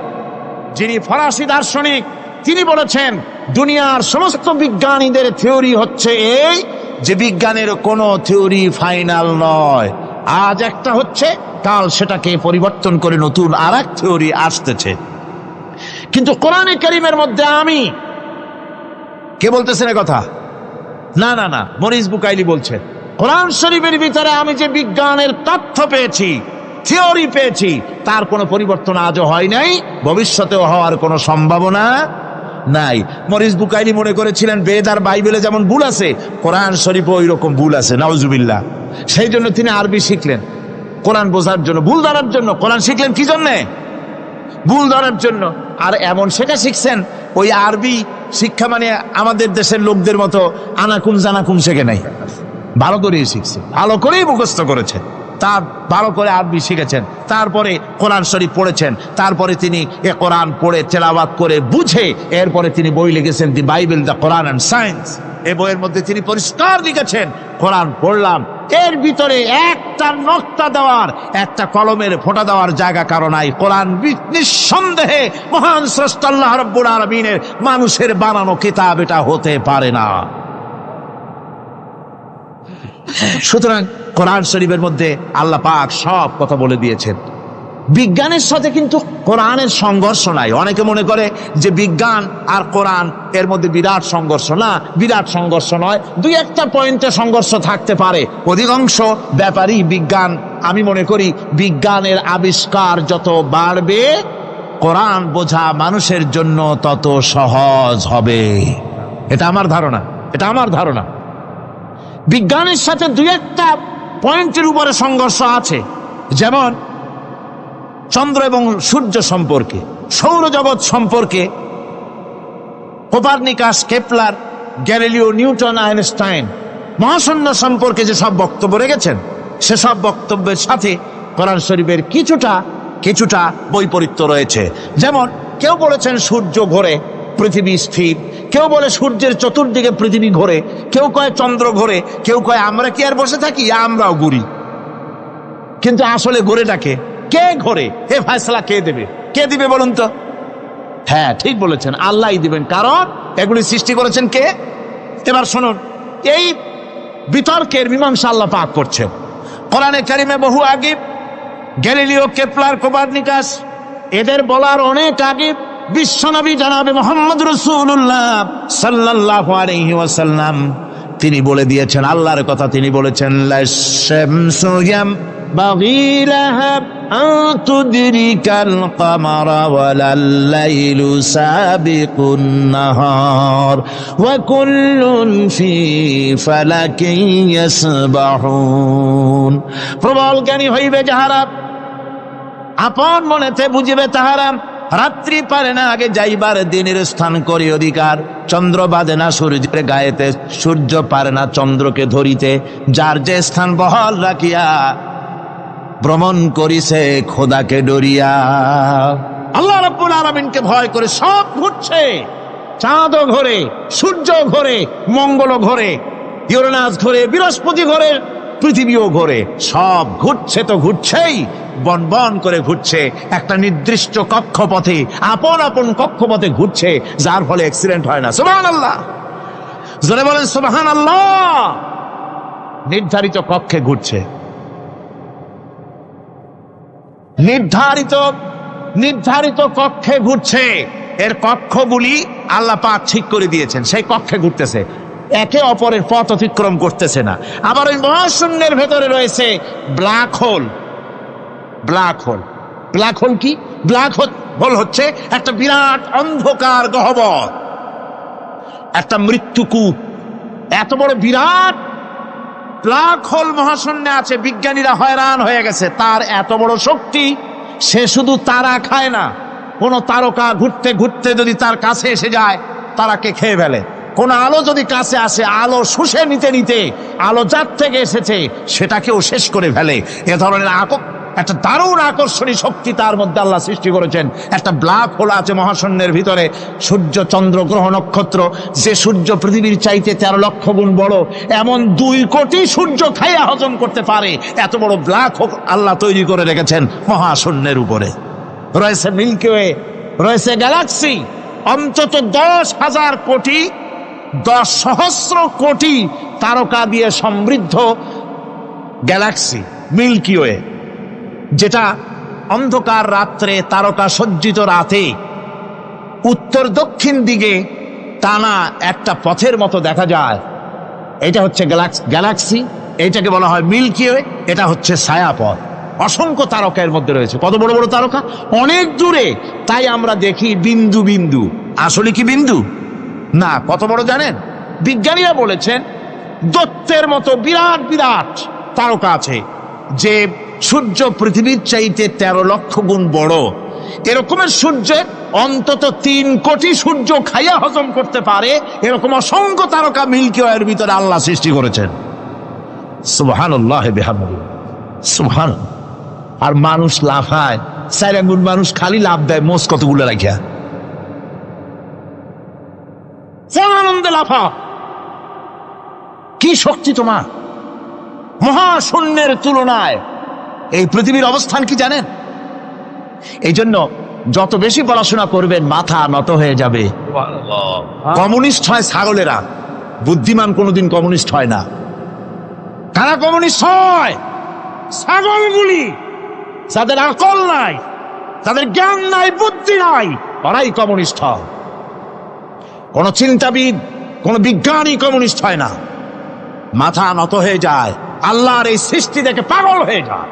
যিনি ফরাসি দার্শনিক, তিনি বলেছেন দুনিয়ার সমস্ত বিজ্ঞানীদের থিওরি হচ্ছে এই, যে বিজ্ঞানের কোনো থিওরি ফাইনাল নয়। আজ একটা হচ্ছে, কাল সেটাকে পরিবর্তন করে নতুন আর এক থিওরি আসতেছে। কিন্তু কোরআনে কারীমের মধ্যে আমি, কে বলতেছেন এ কথা? না না না, মরিস বুকাইলি বলছে, কোরআন শরীফের ভিতরে আমি যে বিজ্ঞানের তথ্য পেয়েছি, থিওরি পেয়েছি, তার কোনো পরিবর্তন আজও হয় নাই, ভবিষ্যতেও হওয়ার কোনো সম্ভাবনা নাই। মরিস বুকাইলি মনে করেছিলেন বেদ আর বাইবেলে যেমন ভুল আছে, কোরআন শরীফে ওই রকম ভুল আছে, নাউজুবিল্লাহ। সেই জন্য তিনি আরবি শিখলেন কোরআন বোঝার জন্য, ভুল ধরার জন্য। কোরআন শিখলেন কি জন্যে? ভুল ধরার জন্য। আর এমন শেখা শিখছেন, ওই আরবি শিক্ষা মানে আমাদের দেশের লোকদের মতো আনাকুম জানাকুম শেখে নাই, ভালো করেই শিখছে, ভালো করেই মুখস্থ করেছে, তার ভালো করে আরবি শিখেছেন, তারপরে কোরআন শরীফ পড়েছেন, তারপরে তিনি এ কোরআন পড়ে তেলাওয়াত করে বুঝে এরপরে তিনি বই লিখেছেন দি Bible, the Quran and science. এই বইয়ের মধ্যে তিনি পরিষ্কার লিখেছেন, কোরআন পড়লাম, এর ভিতরে একটা নকতা দেওয়ার, একটা কলমের ফোঁটা দেওয়ার জায়গা কারো নাই। কোরআন নিঃসন্দেহে মহান স্রষ্টা আল্লাহ রাব্বুল আলামিনের মানুষের বানানো কিতাব, এটা হতে পারে না। সুতরাং কোরআন শরীফের মধ্যে আল্লাহ পাক সব কথা বলে দিয়েছেন। বিজ্ঞানের সাথে কিন্তু কোরআনের সংঘর্ষ নাই। অনেকে মনে করে যে বিজ্ঞান আর কোরআন এর মধ্যে বিরাট সংঘর্ষ। না, বিরাট সংঘর্ষ নয়, দুই একটা পয়েন্টে সংঘর্ষ থাকতে পারে। অধিকাংশ ব্যাপারই বিজ্ঞান, আমি মনে করি বিজ্ঞানের আবিষ্কার যত বাড়বে কোরআন বোঝা মানুষের জন্য তত সহজ হবে। এটা আমার ধারণা, এটা আমার ধারণা। বিজ্ঞানের সাথে দুই একটা পয়েন্টের উপরে সংঘর্ষ আছে, যেমন চন্দ্র এবং সূর্য সম্পর্কে, সৌরজগৎ সম্পর্কে Copernicus, Kepler, Galileo, Newton, Einstein মহাশূন্য সম্পর্কে যে সব বক্তব্য রেখেছেন, সেসব বক্তব্যের সাথে কোরআন শরীফের কিছুটা বৈপরীত্য রয়েছে। যেমন কেউ বলেছেন সূর্য ঘোরে, পৃথিবী স্থির, কেউ বলে সূর্যের চতুর্দিকে পৃথিবী ঘোরে, কেউ কয় চন্দ্র ঘোরে, কেউ কয় আমরা কি আর বসে থাকি, আমরাও ঘুরি। কিন্তু আসলে ঘোরেটাকে কে ঘোরে, এ ফয়সালা কে দেবে? কে দিবে বলুন তো? হ্যাঁ, ঠিক বলেছেন, আল্লাহই দিবেন, কারণ এগুলি সৃষ্টি করেছেন কে? এবার শুনুন, এই বিতর্কের মীমাংসা আল্লাহ পাক করছেন কোরআনে কারিমে বহু আগে। গ্যালিলিও, কেপলার, কোপারনিকাস এদের বলার অনেক আগে বিশ্বনবী জনাবে মুহাম্মদ রাসূলুল্লাহ সাল্লাল্লাহু আলাইহি ওয়াসাল্লাম তিনি বলে দিয়েছেন, আল্লাহর কথা তিনি বলেছেন, লাশ-শামসু ইয়ানবাগী লাহা আন তুদরিকাল কামারা ওয়ালাল লাইলু সাবিকুন নাহার ওয়া কুল্লুন ফি ফালাকিন ইয়াসবাহুন। প্রবল জ্ঞানী হইবে যাহারা, আপন মনেতে বুঝিবে তাহারা, রাত্রি পারে না আগে যাইবার দিনের স্থান করি অধিকার। চন্দ্র বাঁধে না সূর্যের গায়েতে, সূর্য পারে না চন্দ্রকে ধরিতে। যার যে স্থান বহাল রাখিয়া ভ্রমণ করিছে খোদাকে ডরিয়া। আল্লাহ রাব্বুল আলামিনকে ভয় করে সব ঘুরছে, চাঁদও ঘোরে, সূর্য ঘোরে, মঙ্গল ঘোরে, ইউরেনাস ঘোরে, বৃহস্পতি ঘোরে, পৃথিবীও ঘোরে। সব ঘুরছে তো ঘুরছেই, বন করে ঘুরছে একটা নির্দিষ্ট কক্ষপথে, আপন আপন কক্ষপথে ঘুরছে, যার ফলে অ্যাক্সিডেন্ট হয় না। সুবহানাল্লাহ, জোরে বলেন সুবহানাল্লাহ। নির্ধারিত কক্ষে ঘুরছে, নির্ধারিত কক্ষে ঘুরছে। এর কক্ষগুলি আল্লাহ পাক ঠিক করে দিয়েছেন, সেই কক্ষে ঘুরতেছে, একে অপরের পথ অতিক্রম করতেছে না। আবার ওই মহাশূন্যের ভেতরে রয়েছে ব্ল্যাক হোল। ব্ল্যাক হোল কি? ব্ল্যাক হোল হচ্ছে একটা বিরাট অন্ধকার গহ্বর, একটা মৃত্যুকূপ। এত বড় বিরাট ব্ল্যাক হোল মহাশূন্যে আছে, বিজ্ঞানীরা হয়রান হয়ে গেছে। তার এত বড় শক্তি, সে শুধু তারা খায় না, কোন তারকা ঘুরতে ঘুরতে যদি তার কাছে এসে যায় তারাকে খেয়ে ফেলে। কোন আলো যদি কাছে আসে, আলো শুষে নিতে নিতে আলো যার থেকে এসেছে সেটাকেও শেষ করে ফেলে। এ ধরনের একটা দারুণ আকর্ষণী শক্তি তার মধ্যে আল্লাহ সৃষ্টি করেছেন। একটা ব্ল্যাক হোল আছে মহাশূন্যের ভিতরে। সূর্য, চন্দ্র, গ্রহ, নক্ষত্র, যে সূর্য পৃথিবীর চাইতে 13 লক্ষ গুণ বড়, এমন 2 কোটি সূর্য খাইয়া হজম করতে পারে এত বড় ব্ল্যাক হোল আল্লাহ তৈরি করে রেখেছেন মহাশূন্যের উপরে। রয়েছে মিল্কি ওয়ে, রয়েছে গ্যালাক্সি, অন্তত 10,000 কোটি, 10 সহস্র কোটি তারকা দিয়ে সমৃদ্ধ গ্যালাক্সি মিল্কি ওয়ে, যেটা অন্ধকার রাত্রে, তারকা সজ্জিত রাতে উত্তর দক্ষিণ দিকে টানা একটা পথের মতো দেখা যায়। এটা হচ্ছে গ্যালাক্সি, এইটাকে বলা হয় মিল্কি ওয়ে। এটা হচ্ছে ছায়াপথ। অসংখ্য তারকা এর মধ্যে রয়েছে। কত বড় বড় তারকা, অনেক দূরে। তাই আমরা দেখি বিন্দু বিন্দু, আসলে কি বিন্দু না। কত বড় জানেন? বিজ্ঞানীরা বলেছেন দৈত্যের মতো বিরাট বিরাট তারকা আছে, যে সূর্য পৃথিবীর চাইতে 13 লক্ষ গুণ বড়। এরকমের সূর্যের অন্তত 3 কোটি সূর্য খাইয়া হজম করতে পারে এরকম অসংখ্য তারকা মিল্কি ওয়ের ভিতরে আল্লাহ সৃষ্টি করেছেন। সুবহানাল্লাহ বিহামদিহি, সুবহানাল্লাহ। আর মানুষ লাফায়, 4 আঙ্গুল মানুষ খালি লাফ দেয়, মোষ কতগুলো রাখিয়া আনন্দে লাফা। কি শক্তি তোমার! মহাশূন্যের তুলনায় এই পৃথিবীর অবস্থান কি জানেন? এই জন্য যত বেশি পড়াশোনা করবেন মাথা নত হয়ে যাবে। কমিউনিস্ট হয় ছাগলেরা, বুদ্ধিমান কোনোদিন কমিউনিস্ট হয় না। কারা কমিউনিস্ট হয়? ছাগলগুলি। যাদের আকল নাই, যাদের জ্ঞান নাই, বুদ্ধি নাই, ওরাই কমিউনিস্ট হয়। কোন চিন্তাবিদ, কোন বিজ্ঞানী কমিউনিস্ট হয় না। মাথা নত হয়ে যায়, আল্লাহর এই সৃষ্টি দেখে পাগল হয়ে যায়।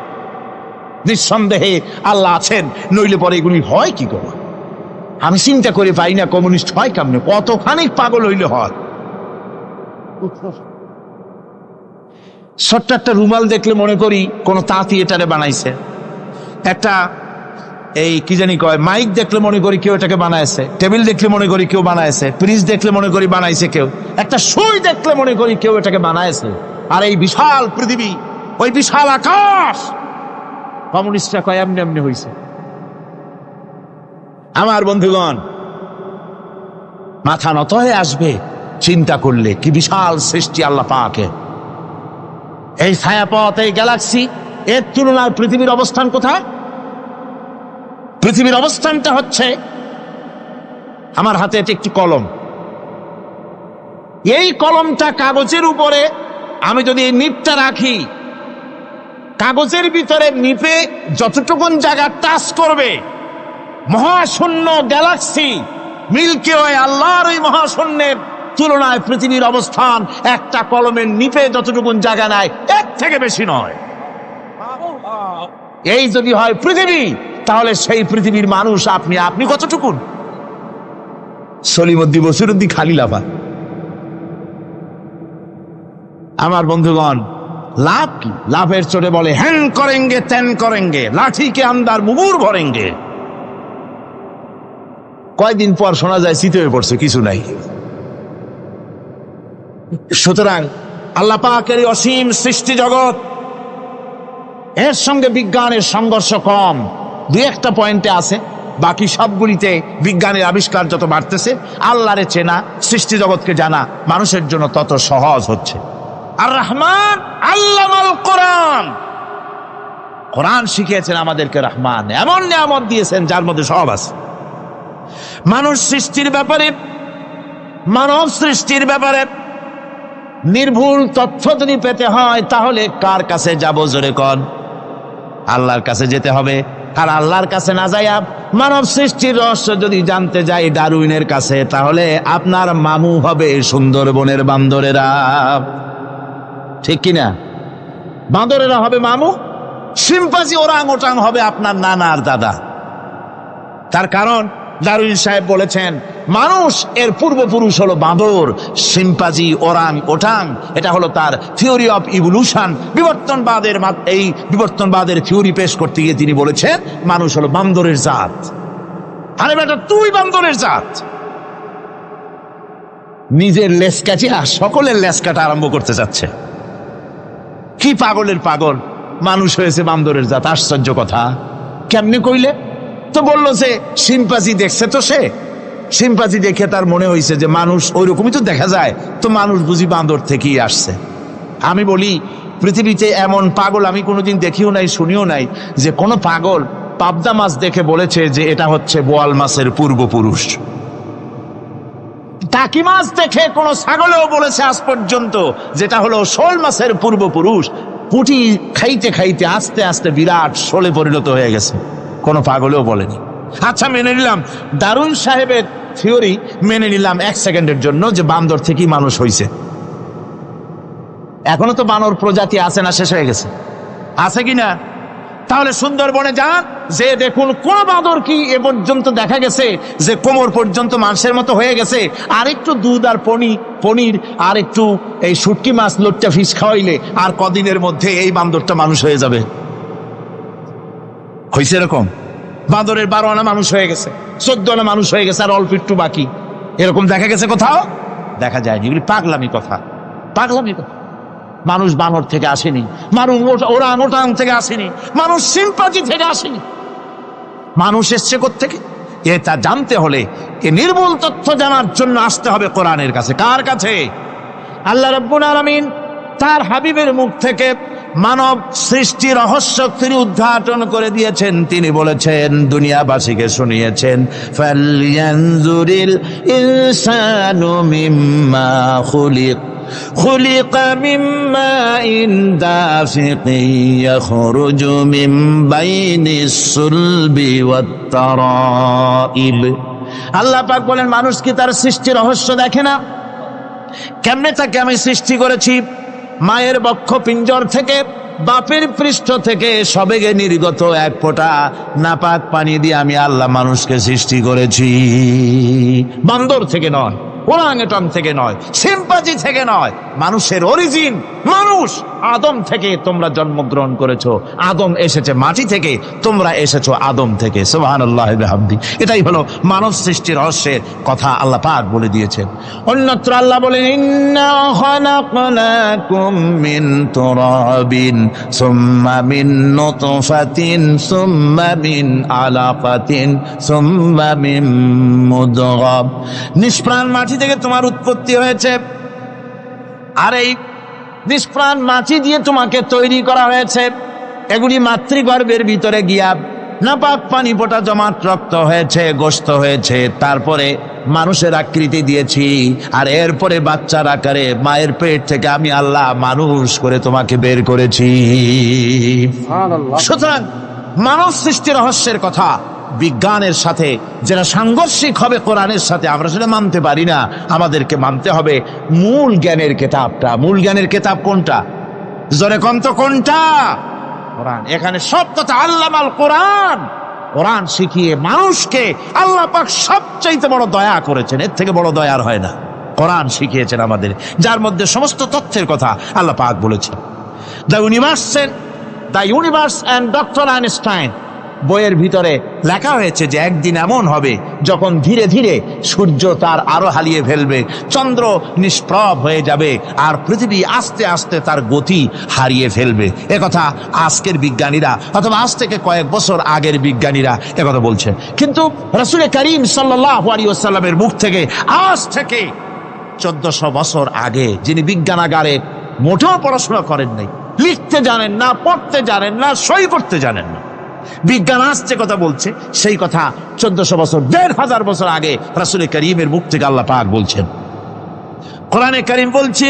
নিঃসন্দেহে আল্লাহ আছেন, নইলে পরে এগুলি হয় কি করে? আমি চিন্তা করে পাই না কমিউনিস্ট হয় কেমনে, কতখানি পাগল হইলে হয়। ছোট্ট একটা রুমাল দেখলে মনে করি কোন তাঁতি এটারে বানাইছে, একটা এই কি জানি কয় মাইক দেখলে মনে করি কেউ এটাকে বানাইছে, টেবিল দেখলে মনে করি কেউ বানাইছে, ফ্রিজ দেখলে মনে করি বানাইছে কেউ, একটা সুই দেখলে মনে করি কেউ এটাকে বানাইছে। আর এই বিশাল পৃথিবী, ওই বিশাল আকাশ, কমিউনিস্টরা কয় এমনি এমনি হইছে। আমার বন্ধুগণ, মাথা নত হয়ে আসবে চিন্তা করলে কি বিশাল সৃষ্টি আল্লাহ পাকে। এই ছায়াপথ, এই গ্যালাক্সি, এর তুলনায় পৃথিবীর অবস্থান কোথায়? পৃথিবীর অবস্থানটা হচ্ছে, আমার হাতে এটি একটি কলম, এই কলমটা কাগজের উপরে আমি যদি এই নিপটা রাখি, কাগজের ভিতরে নিপে যতটুকুন জায়গা টাচ করবে, মহাশূন্য গ্যালাক্সি মিল্কি ওয়ে, আল্লাহর ওই মহাশূন্যের তুলনায় পৃথিবীর অবস্থান একটা কলমের নিপে যতটুকুন জায়গা নেয় এর থেকে বেশি নয়। এই যদি হয় পৃথিবী, তাহলে সেই পৃথিবীর মানুষ আপনি কতটুকুন? সলিমুদ্দি বসিরুদ্দি খালি লাফা। আমার বন্ধুগণ, লাভ কি? লাভের চোটে বলে হ্যান করেঙ্গে ত্যান করেঙ্গে, লাঠি কে আন্দার মুগুর ভরেঙ্গে। কয়দিন পর শোনা যায় শীত হয়ে পড়ছে, কিছু নাই। সুতরাং আল্লাহ পাকের অসীম সৃষ্টি জগৎ, এর সঙ্গে বিজ্ঞানের সংঘর্ষ কম, দুই একটা পয়েন্টে আছে। বাকি সবগুলিতে বিজ্ঞানের আবিষ্কার যত বাড়তেছে, আল্লাহরে চেনা, সৃষ্টি জগৎকে জানা মানুষের জন্য তত সহজ হচ্ছে। আর রহমান আল্লামাল কোরআন, কোরআন শিখিয়েছেন আমাদেরকে রহমান, এমন নিয়ামত দিয়েছেন যার মধ্যে সব আছে। মানুষ সৃষ্টির ব্যাপারে, মানব সৃষ্টির ব্যাপারে নির্ভুল তথ্য যদি পেতে হয়, তাহলে কার কাছে যাব? জোরে কন। আল্লাহর কাছে যেতে হবে। আর আল্লাহর কাছে না যাইয়া মানব সৃষ্টির রহস্য যদি জানতে যাই ডারউইনের কাছে, তাহলে আপনার মামু হবে সুন্দরবনের বান্দরেরা। ঠিক কিনা? বান্দরেরা হবে মামু, শিম্পাঞ্জি ওরাং ওটাং হবে আপনার নানা আর দাদা। তার কারণ ডারউইন সাহেব বলেছেন, মানুষ এর পূর্বপুরুষ হলো বাঁদর, শিম্পাঞ্জি, ওরাং ওটাং। এটা হলো তার থিওরি অফ ইভলিউশন। এই বিবর্তনবাদের থিওরি পেশ করতে গিয়ে তিনি বলেছেন, মানুষ হলো বান্দরের জাত। আরে বেটা, তুই বান্দরের জাত। নিজের লেজ কাটিয়া সকলের লেজ কাটা আরম্ভ করতে যাচ্ছে। কি পাগলের পাগল, মানুষ হয়েছে বান্দরের জাত। আশ্চর্য কথা। কেমনে কইলে? তো বললো যে শিম্পাঞ্জি দেখছে, তো সে শিম্পাঞ্জি দেখে তার মনে হয়েছে যে মানুষ ওইরকমই তো দেখা যায়, তো মানুষ বুঝি বান্দর থেকেই আসছে। আমি বলি, পৃথিবীতে এমন পাগল আমি কোনোদিন দেখিও নাই, শুনিও নাই যে কোনো পাগল পাবদা মাছ দেখে বলেছে যে এটা হচ্ছে বোয়াল মাছের পূর্বপুরুষ। টাকি মাছ দেখে কোনো ছাগলেও বলেছে আজ পর্যন্ত যেটা হলো শোল মাছের পূর্বপুরুষ। পুঁটি খাইতে খাইতে আস্তে আস্তে বিরাট শোলে পরিণত হয়ে গেছে, কোনো পাগলেও বলেনি। আচ্ছা, মেনে নিলাম ডারউইন সাহেবের থিওরি, মেনে নিলাম এক সেকেন্ডের জন্য যে বান্দর থেকেই মানুষ হয়েছে। এখনো তো বানর প্রজাতি আছে না? শেষ হয়ে গেছে? আছে কিনা? তাহলে সুন্দরবনে যান, যে দেখুন কোন বাঁদর কি এ পর্যন্ত দেখা গেছে যে কোমর পর্যন্ত মানুষের মতো হয়ে গেছে? আর একটু দুধ আর পনির আর একটু এই শুটকি মাছ, লোট্টা ফিশ খাওয়াইলে আর কদিনের মধ্যে এই বান্দরটা মানুষ হয়ে যাবে। হয়েছে এরকম? বাঁদরের 12 আনা মানুষ হয়ে গেছে, 14 আনা মানুষ হয়ে গেছে, আর অল্প একটু বাকি। এরকম দেখা গেছে কোথাও? দেখা যায়নি। এগুলি পাগলামি কথা, পাগলামি কথা। মানুষ বানর থেকে আসেনি, মানুষ ওরাং ওটাং থেকে আসেনি, মানুষ শিম্পাঞ্জি থেকে আসেনি। মানুষ এসছে কোত্থেকে? এটা জানতে হলে, এ নির্ভুল তথ্য জানার জন্য আসতে হবে কোরআনের কাছে। কার কাছে? আল্লাহ রাব্বুল আলামিন তার হাবিবের মুখ থেকে মানব সৃষ্টি রহস্য তিনি উদ্ঘাটন করে দিয়েছেন। তিনি বলেছেন, দুনিয়াবাসীকে শুনিয়েছেন, ফালয়ানজুরিল ইনসানু মিম্মা খুলিক খুলিকা মিন মাইন দাফিকিন ইয়াখরুজু মিন বাইনিস সুলবি ওয়াত তারাইব। আল্লাহ পাক বলেন, মানুষ কি তার সৃষ্টি রহস্য দেখে না? কেমনে তাকে আমি সৃষ্টি করেছি? মায়ের বক্ষ পিঞ্জর থেকে, বাপের পৃষ্ঠ থেকে সবেগে নির্গত এক ফোঁটা নাপাক পানি দিয়ে আমি আল্লাহ মানুষকে সৃষ্টি করেছি। বান্দর থেকে নয়, ওরাংওটাং থেকে নয়, সিম্পাজি থেকে নয়, মানুষের অরিজিন মানুষ। আদম থেকে তোমরা জন্মগ্রহণ করেছো, আদম এসেছে মাটি থেকে, তোমরা এসেছো আদম থেকে। সুবহানাল্লাহি ওয়া বিহামদি। এটাই হলো মানব সৃষ্টির রহস্যের কথা আল্লাহ পাক বলে দিয়েছেন। অন্যত্র আল্লাহ বলেন, ইন্না খালাকনাকুম মিন তুরাবিন সুম্মা মিন নুতফাতিন সুম্মা মিন আলাকাতিন সুম্মা মিন মুদগাহ। নিষ্প্রাণ মাটি থেকে তোমার উৎপত্তি হয়েছে, আর এই নিষ্প্রাণ মাটি দিয়ে তোমাকে তৈরি করা হয়েছে। এগুলি মাতৃগর্ভের ভিতরে গিয়া নাপাক পানি ফোঁটা জমাট রক্ত হয়েছে, গোশত হয়েছে, তারপরে মানুষের আকৃতি দিয়েছি, আর এরপরে বাচ্চার আকারে মায়ের পেট থেকে আমি আল্লাহ মানুষ করে তোমাকে বের করেছি। সুতরাং মানব সৃষ্টি রহস্যের কথা বিজ্ঞানের সাথে যেটা সাংঘর্ষিক হবে কোরআনের সাথে, আমরা সেটা মানতে পারি না। আমাদেরকে মানতে হবে মূল জ্ঞানের কিতাবটা। মূল জ্ঞানের কিতাব কোনটা? জোরে কম তো কোনটা? কোরআন। এখানে সব কথা আল্লামাল কোরআন। কোরআন শিখিয়ে মানুষকে আল্লাহ পাক সবচাইতে বড় দয়া করেছেন, এর থেকে বড় দয়ার হয় না। কোরআন শিখিয়েছেন আমাদের, যার মধ্যে সমস্ত তথ্যের কথা আল্লাহ পাক বলেছেন। The universe and doctor Einstein বইয়ের ভিতরে লেখা হয়েছে যে একদিন এমন হবে যখন ধীরে ধীরে সূর্য তার আলো হারিয়ে ফেলবে, চন্দ্র নিষ্প্রভ হয়ে যাবে, আর পৃথিবী আস্তে আস্তে তার গতি হারিয়ে ফেলবে। একথা আজকের বিজ্ঞানীরা অথবা আজ থেকে কয়েক বছর আগের বিজ্ঞানীরা একথা বলছেন। কিন্তু রাসূল করিম সাল্লাল্লাহু আলাইহি ওয়াসাল্লামের মুখ থেকে আজ থেকে 1400 বছর আগে, যিনি বিজ্ঞানাগারে মোটেও পড়াশোনা করেন নাই, লিখতে জানেন না, পড়তে জানেন না, সই করতে জানেন না, বিজ্ঞান আসছে কথা বলছে, সেই কথা 1400 বছর 1500 বছর আগে রাসূল করিমের মুখ থেকে আল্লাহ পাক বলছেন। কোরআনে কারীম বলছে,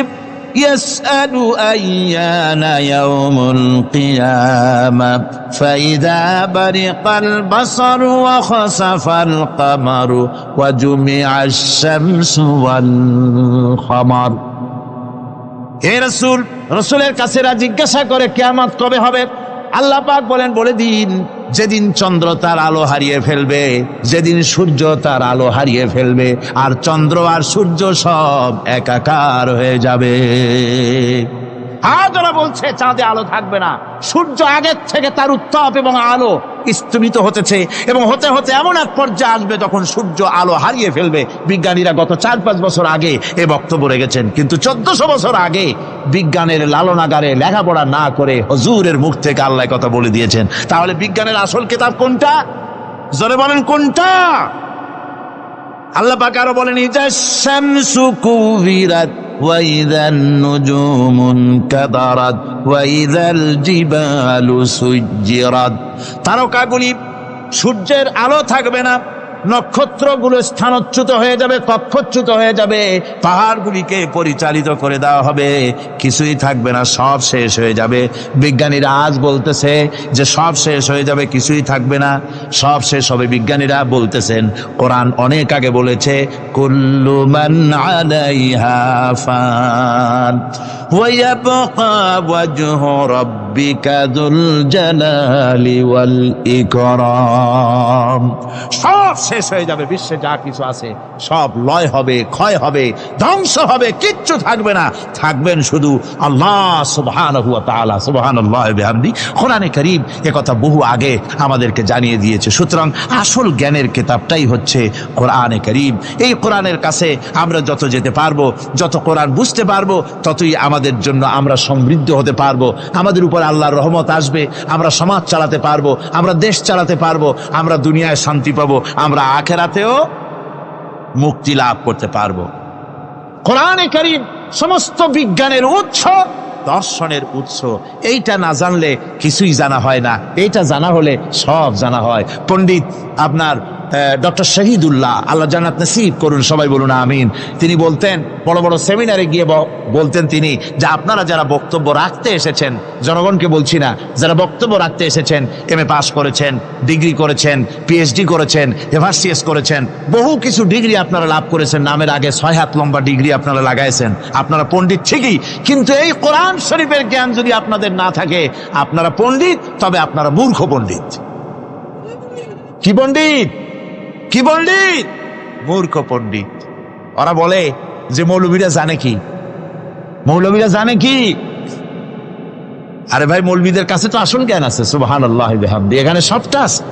ইয়াসআলু আইয়ানা ইয়াউমুল কিয়ামা ফাইযা বারিকাল বাসারু ওয়া খাসাফাল কামারু ওয়া জুমিআশ শামসু ওয়াল কামার। হে রাসূল, রাসূলের কাছে জিজ্ঞাসা করে কিয়ামত কবে হবে? আল্লাহ পাক বলেন, বলে দিন যেদিন চন্দ্র তার আলো হারিয়ে ফেলবে, যেদিন সূর্য তার আলো হারিয়ে ফেলবে, আর চন্দ্র আর সূর্য সব একাকার হয়ে যাবে। ওরা বলছে চাঁদে আলো থাকবে না, সূর্য আগের থেকে তার উত্তাপ এবং আলো স্তমিত হতেছে, এবং হতে হতে এমন এক পর্যায়ে আসবে যখন সূর্য আলো হারিয়ে ফেলবে। বিজ্ঞানীরা গত 4-5 বছর আগে এ বক্তব্য রেখেছেন, কিন্তু 1400 বছর আগে বিজ্ঞানের লালনাগারে লেখাপড়া না করে হুজুরের মুখ থেকে আল্লাহ কথা বলে দিয়েছেন। তাহলে বিজ্ঞানের আসল কিতাব কোনটা? জোরে বলেন কোনটা? আল্লাহ পাক আরো বলেন, ইজাশ শামসু কুবিরাত ওয়া ইযান নুজুমু কাদারাত ওয়া ইযাল জিবালু সুজ্জিরাত। তারকাগুলি, সূর্যের আলো থাকবে না, নক্ষত্রগুলো স্থানচ্যুত হয়ে যাবে, কক্ষচ্যুত হয়ে যাবে, পাহাড়গুলিকে পরিচালিত করে দেওয়া হবে, কিছুই থাকবে না, সব শেষ হয়ে যাবে। বিজ্ঞানীরা আজ বলতেছে যে সব শেষ হয়ে যাবে, কিছুই থাকবে না, সব শেষ হবে। বিজ্ঞানীরা বলতেছেন, কোরআন অনেক আগে বলেছে, কুল্লু মান আলাইহা ফান ওয়া ইয়াবকা ওয়াজহু রাব্বিকা যুল জালালি ওয়াল ইকরাম। সব শেষ হয়ে যাবে, বিশ্বে যা কিছু আছে সব লয় হবে, ক্ষয় হবে, ধ্বংস হবে, কিচ্ছু থাকবে না, থাকবেন শুধু আল্লাহ সুবহানাহু ওয়া তাআলা। সুবহানাল্লাহি ওয়া বিহামদি। কোরআনে কারীম একথা বহু আগে আমাদেরকে জানিয়ে দিয়েছে। সুতরাং আসল জ্ঞানের কিতাবটাই হচ্ছে কোরআনে কারীম। এই কোরআনের কাছে আমরা যত যেতে পারবো, যত কোরআন বুঝতে পারবো, ততই আমাদের জন্য আমরা সমৃদ্ধ হতে পারবো, আমাদের উপর আল্লাহর রহমত আসবে, আমরা সমাজ চালাতে পারবো, আমরা দেশ চালাতে পারবো, আমরা দুনিয়ায় শান্তি পাবো, আমরা আখিরাতেও মুক্তি লাভ করতে পারবো। কোরআনে কারীম সমস্ত বিজ্ঞানের উৎস, দর্শনের উৎস। এইটা না জানলে কিছুই জানা হয় না, এইটা জানা হলে সব জানা হয়। পণ্ডিত আপনার ডক্টর শহীদুল্লাহ, আল্লাহ জান্নাত নসিব করুন, সবাই বলুন আমিন। তিনি বলতেন, বড় বড় সেমিনারে গিয়ে বলতেন তিনি, যে আপনারা যারা বক্তব্য রাখতে এসেছেন, জনগণকে বলছি না, যারা বক্তব্য রাখতে এসেছেন, MA পাস করেছেন, ডিগ্রি করেছেন, PhD করেছেন, FRCS করেছেন, বহু কিছু ডিগ্রি আপনারা লাভ করেছেন, নামের আগে 6 হাত লম্বা ডিগ্রি আপনারা লাগাইছেন, আপনারা পণ্ডিত ঠিকই, কিন্তু এই কোরআন শরীফের জ্ঞান যদি আপনাদের না থাকে, আপনারা পণ্ডিত, তবে আপনারা মূর্খ পণ্ডিত। কি পণ্ডিত? কি পণ্ডিত? মূর্খ পণ্ডিত। ওরা বলে যে মৌলবীরা জানে কি, মৌলবীরা জানে কি? আরে ভাই, মৌলবীদের কাছে তো আসল জ্ঞান আছে, সুবহানাল্লাহি ওয়া বিহামদি, এখানে সবটা আছে।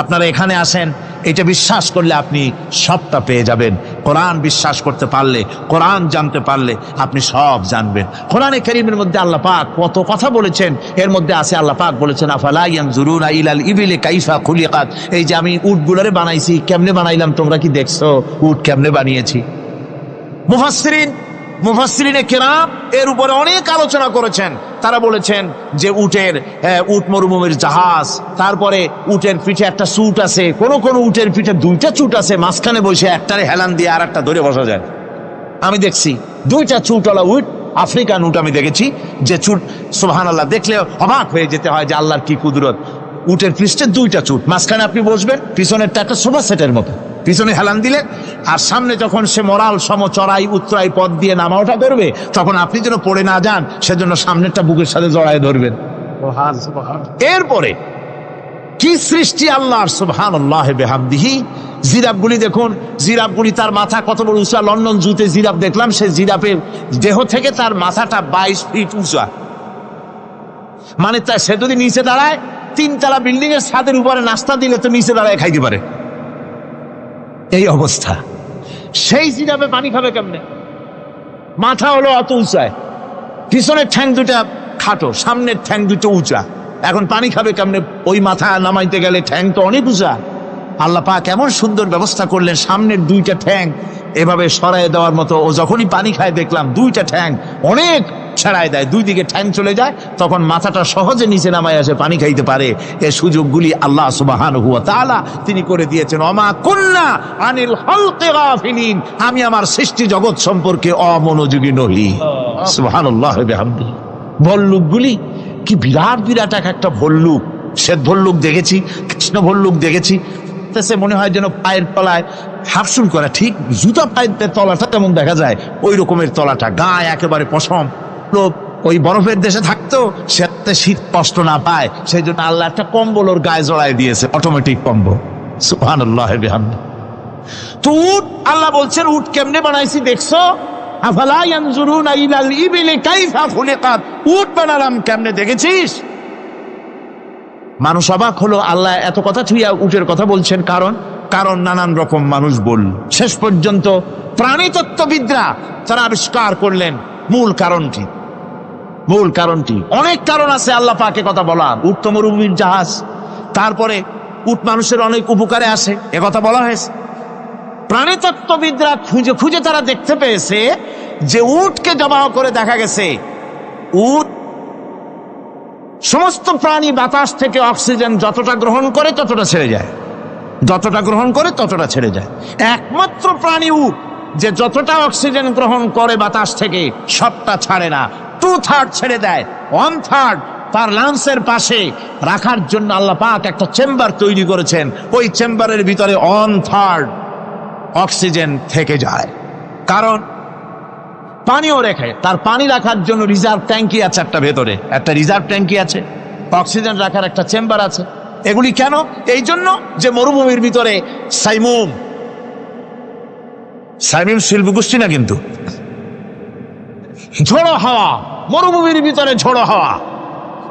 আপনারা এখানে আসেন, এটা বিশ্বাস করলে আপনি সবটা পেয়ে যাবেন। কোরআন বিশ্বাস করতে পারলে, কোরআন জানতে পারলে আপনি সব জানবেন। কোরআনে কারীমের মধ্যে আল্লাহ পাক কত কথা বলেছেন, এর মধ্যে আছে আল্লাহ পাক বলেছেন, আফালা ইয়ানজুরুনা ইলাল ইবিলি কাইফা খুলিকাত। এই যে আমি উটগুলোরে বানাইছি, কেমনে বানাইলাম তোমরা কি দেখছো? উট কেমনে বানিয়েছি? মুফাসসিরিনে কেরাম এর উপরে অনেক আলোচনা করেছেন। তারা বলেছেন যে উট মরুভূমির জাহাজ, তারপরে উটের পিঠে একটা চুট আছে, কোন কোন উটের পিঠে 2টা চুট আছে, মাঝখানে বসে একটারে হেলান দিয়ে আর একটা ধরে বসা যায়। আমি দেখছি 2টা চুটওয়ালা উট, আফ্রিকান উট আমি দেখেছি, যে চুট সুবহানাল্লাহ, দেখলে অবাক হয়ে যেতে হয় যে আল্লাহর কি কুদরত। উটের পৃষ্ঠে 2টা চুট, মাঝখানে আপনি বসবেন, পিছনেরটা একটা সোফা সেটের মতো, পিছনে হেলান দিলে, আর সামনে যখন সে মরাল সম চড়াই উত্তরাই পথ দিয়ে নামা ওঠা করবে, তখন আপনি যেন পড়ে না যান সেজন্য সামনেরটা বুকের সাথে জড়ায় ধরবেন। এরপরে কি সৃষ্টি আল্লাহর, সুবহানাল্লাহি বিহামদিহি। জিরাফগুলি দেখুন, জিরাফগুলি তার মাথা কত বড় উঁচা। লন্ডন জুতে জিরাফ দেখলাম, সে জিরাফের দেহ থেকে তার মাথাটা 22 ফিট উঁচা। মানে সে যদি নিচে দাঁড়ায়, 3 তলা বিল্ডিং এর ছাদের উপরে নাস্তা দিলে তো নিচে দাঁড়ায় খাইতে পারে, এই অবস্থা। সেই জিরাফে পানি খাবে কেমনে? মাথা হলো অত উঁচায়, পিছনের ঠ্যাং 2টা খাটো, সামনের ঠ্যাং 2টো উঁচা, এখন পানি খাবে কেমনে? ওই মাথা নামাইতে গেলে ঠ্যাং তো অনেক উঁচা। আল্লাহ পাক এমন সুন্দর ব্যবস্থা করলেন, সামনের 2টা ঠ্যাং এভাবে সরায় দেওয়ার মতো। ও যখনই পানি খায় দেখলাম 2টা ঠ্যাং অনেক ছাড়ায় দেয়, 2 দিকে ঠ্যাং চলে যায়, তখন মাথাটা সহজে নিচে নামায় আসে, পানি খাইতে পারে। এই সুযোগগুলি আল্লাহ সুবহানাহু ওয়া তাআলা তিনি করে দিয়েছেন। ওমা কুন্না আনিল খালকি গাফিলিন, আমি আমার সৃষ্টি জগৎ সম্পর্কে অমনোযোগী নহি। সুবহানাল্লাহি বিহামদিহি। ভল্লুকগুলি কি বিরাট বিরাট একটা ভল্লুক, শ্বেত ভল্লুক দেখেছি, কৃষ্ণ ভল্লুক দেখেছি, সে মনে হয় যেন পায়ের তলায় হাফসুল করা, ঠিক জুতা পায়ের তলাটা তেমন দেখা যায়, ওই রকমের তলাটা, গায়ে একেবারে পশম। লোক ওই বরফের দেশে থাকতো, সে শীত কষ্ট না পায়, সেই জন্য আল্লাহ একটা কম্বল ওর গায়ে জড়াই দিয়েছে, অটোমেটিক কম্বল। সুবহানাল্লাহি বিহামদিহি। তো উট, আল্লাহ বলছেন উট কেমনে বানাইছি দেখছো? আফালা ইয়ানজুরুনা ইলাল ইবিলি কাইফা খুলিকাত। উট বানালাম কেমনে দেখেছিস? মানুষ অবাক হলো, আল্লাহ এত কথা ছুঁয়া উটের কথা বলছেন, কারণ নানান রকম মানুষ বলল। শেষ পর্যন্ত প্রাণীতত্ত্ববিদরা তারা আবিষ্কার করলেন মূল কারণটি। অনেক কারণ আছে আল্লাহ পাকে কথা বলার। উট তো মরুভূমির জাহাজ, তারপরে উট মানুষের অনেক উপকারে আসে, কথা বলা হয়েছে। প্রাণীতত্ত্ববিদরা খুঁজে খুঁজে তারা দেখতে পেয়েছে যে উটকে জবাহ করে দেখা গেছে, উট সমস্ত প্রাণী বাতাস থেকে অক্সিজেন যতটা গ্রহণ করে ততটা ছেড়ে যায়, যতটা গ্রহণ করে ততটা ছেড়ে যায়। একমাত্র প্রাণী উট যে যতটা অক্সিজেন গ্রহণ করে বাতাস থেকে সবটা ছাড়ে না, 2/3 ছেড়ে দেয়। 1/3 তার লাংসের পাশে রাখার জন্য আল্লাহ পাক একটা চেম্বার তৈরি করেছেন। ওই চেম্বারের ভিতরে 1/3 অক্সিজেন থেকে যায়, কারণ পানিও রেখে, তার পানি রাখার জন্য রিজার্ভ ট্যাঙ্কি আছে, একটা ভেতরে একটা রিজার্ভ ট্যাঙ্কি আছে, অক্সিজেন রাখার একটা চেম্বার আছে। এগুলি কেন? এই জন্য যে মরুভূমির ভিতরে সাইমুম শিল্পগোষ্ঠী না, কিন্তু ঝোড়ো হাওয়া, মরুভূমির ভিতরে ঝোড়ো হাওয়া,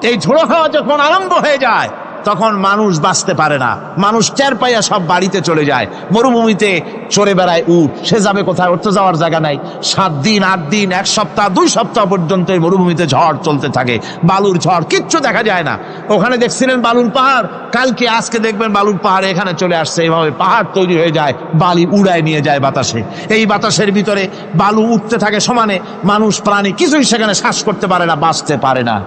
এই ঝোড়ো হাওয়া যখন আরম্ভ হয়ে যায় তখন মানুষ বাঁচতে পারে না, মানুষ টের পাইয়া সব বাড়িতে চলে যায়। মরুভূমিতে চড়ে বেড়ায় উট, সে যাবে কোথায়? ওর তো যাওয়ার জায়গা নাই। 7 দিন 8 দিন 1 সপ্তাহ 2 সপ্তাহ পর্যন্ত এই মরুভূমিতে ঝড় চলতে থাকে, বালুর ঝড়, কিচ্ছু দেখা যায় না। ওখানে দেখছিলেন বালুর পাহাড়, কালকে আজকে দেখবেন বালুর পাহাড় এখানে চলে আসছে, এইভাবে পাহাড় তৈরি হয়ে যায়, বালি উড়ায় নিয়ে যায় বাতাসে। এই বাতাসের ভিতরে বালু উঠতে থাকে সমানে, মানুষ প্রাণী কিছুই সেখানে শ্বাস করতে পারে না, বাঁচতে পারে না।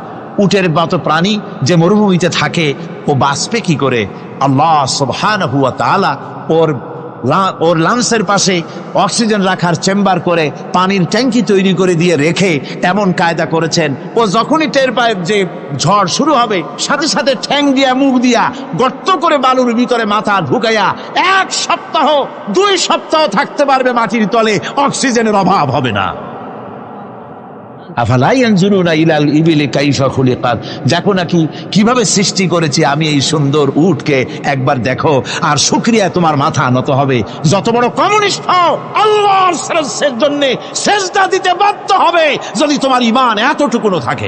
উটের মতো প্রাণী যে মরুভূমিতে থাকে, ও বাঁচবে কি করে? আল্লাহ সুবহানাহু ওয়া তাআলা ওর লাংসের পাশে অক্সিজেন রাখার চেম্বার করে পানির ট্যাঙ্কি তৈরি করে দিয়ে রেখে এমন কায়দা করেছেন, ও যখনই টের পায় যে ঝড় শুরু হবে, সাথে সাথে ঠ্যাং দিয়া মুখ দিয়া গর্ত করে বালুর ভিতরে মাথা ঢুকাইয়া 1 সপ্তাহ 2 সপ্তাহ থাকতে পারবে মাটির তলে, অক্সিজেনের অভাব হবে না। আফালা ইয়ানজুরুনা ইলাল ইবিলি কাইফা খুলিকাত, দেখো নাকি কিভাবে সৃষ্টি করেছি আমি এই সুন্দর উটকে, একবার দেখো। আর শুকরিয়া তোমার মাথা নত হবে। যত বড় কমিউনিস্ট হও, আল্লাহর জন্য সেজদা দিতে বাধ্য হবে যদি তোমার ঈমান এতটুকুনো থাকে।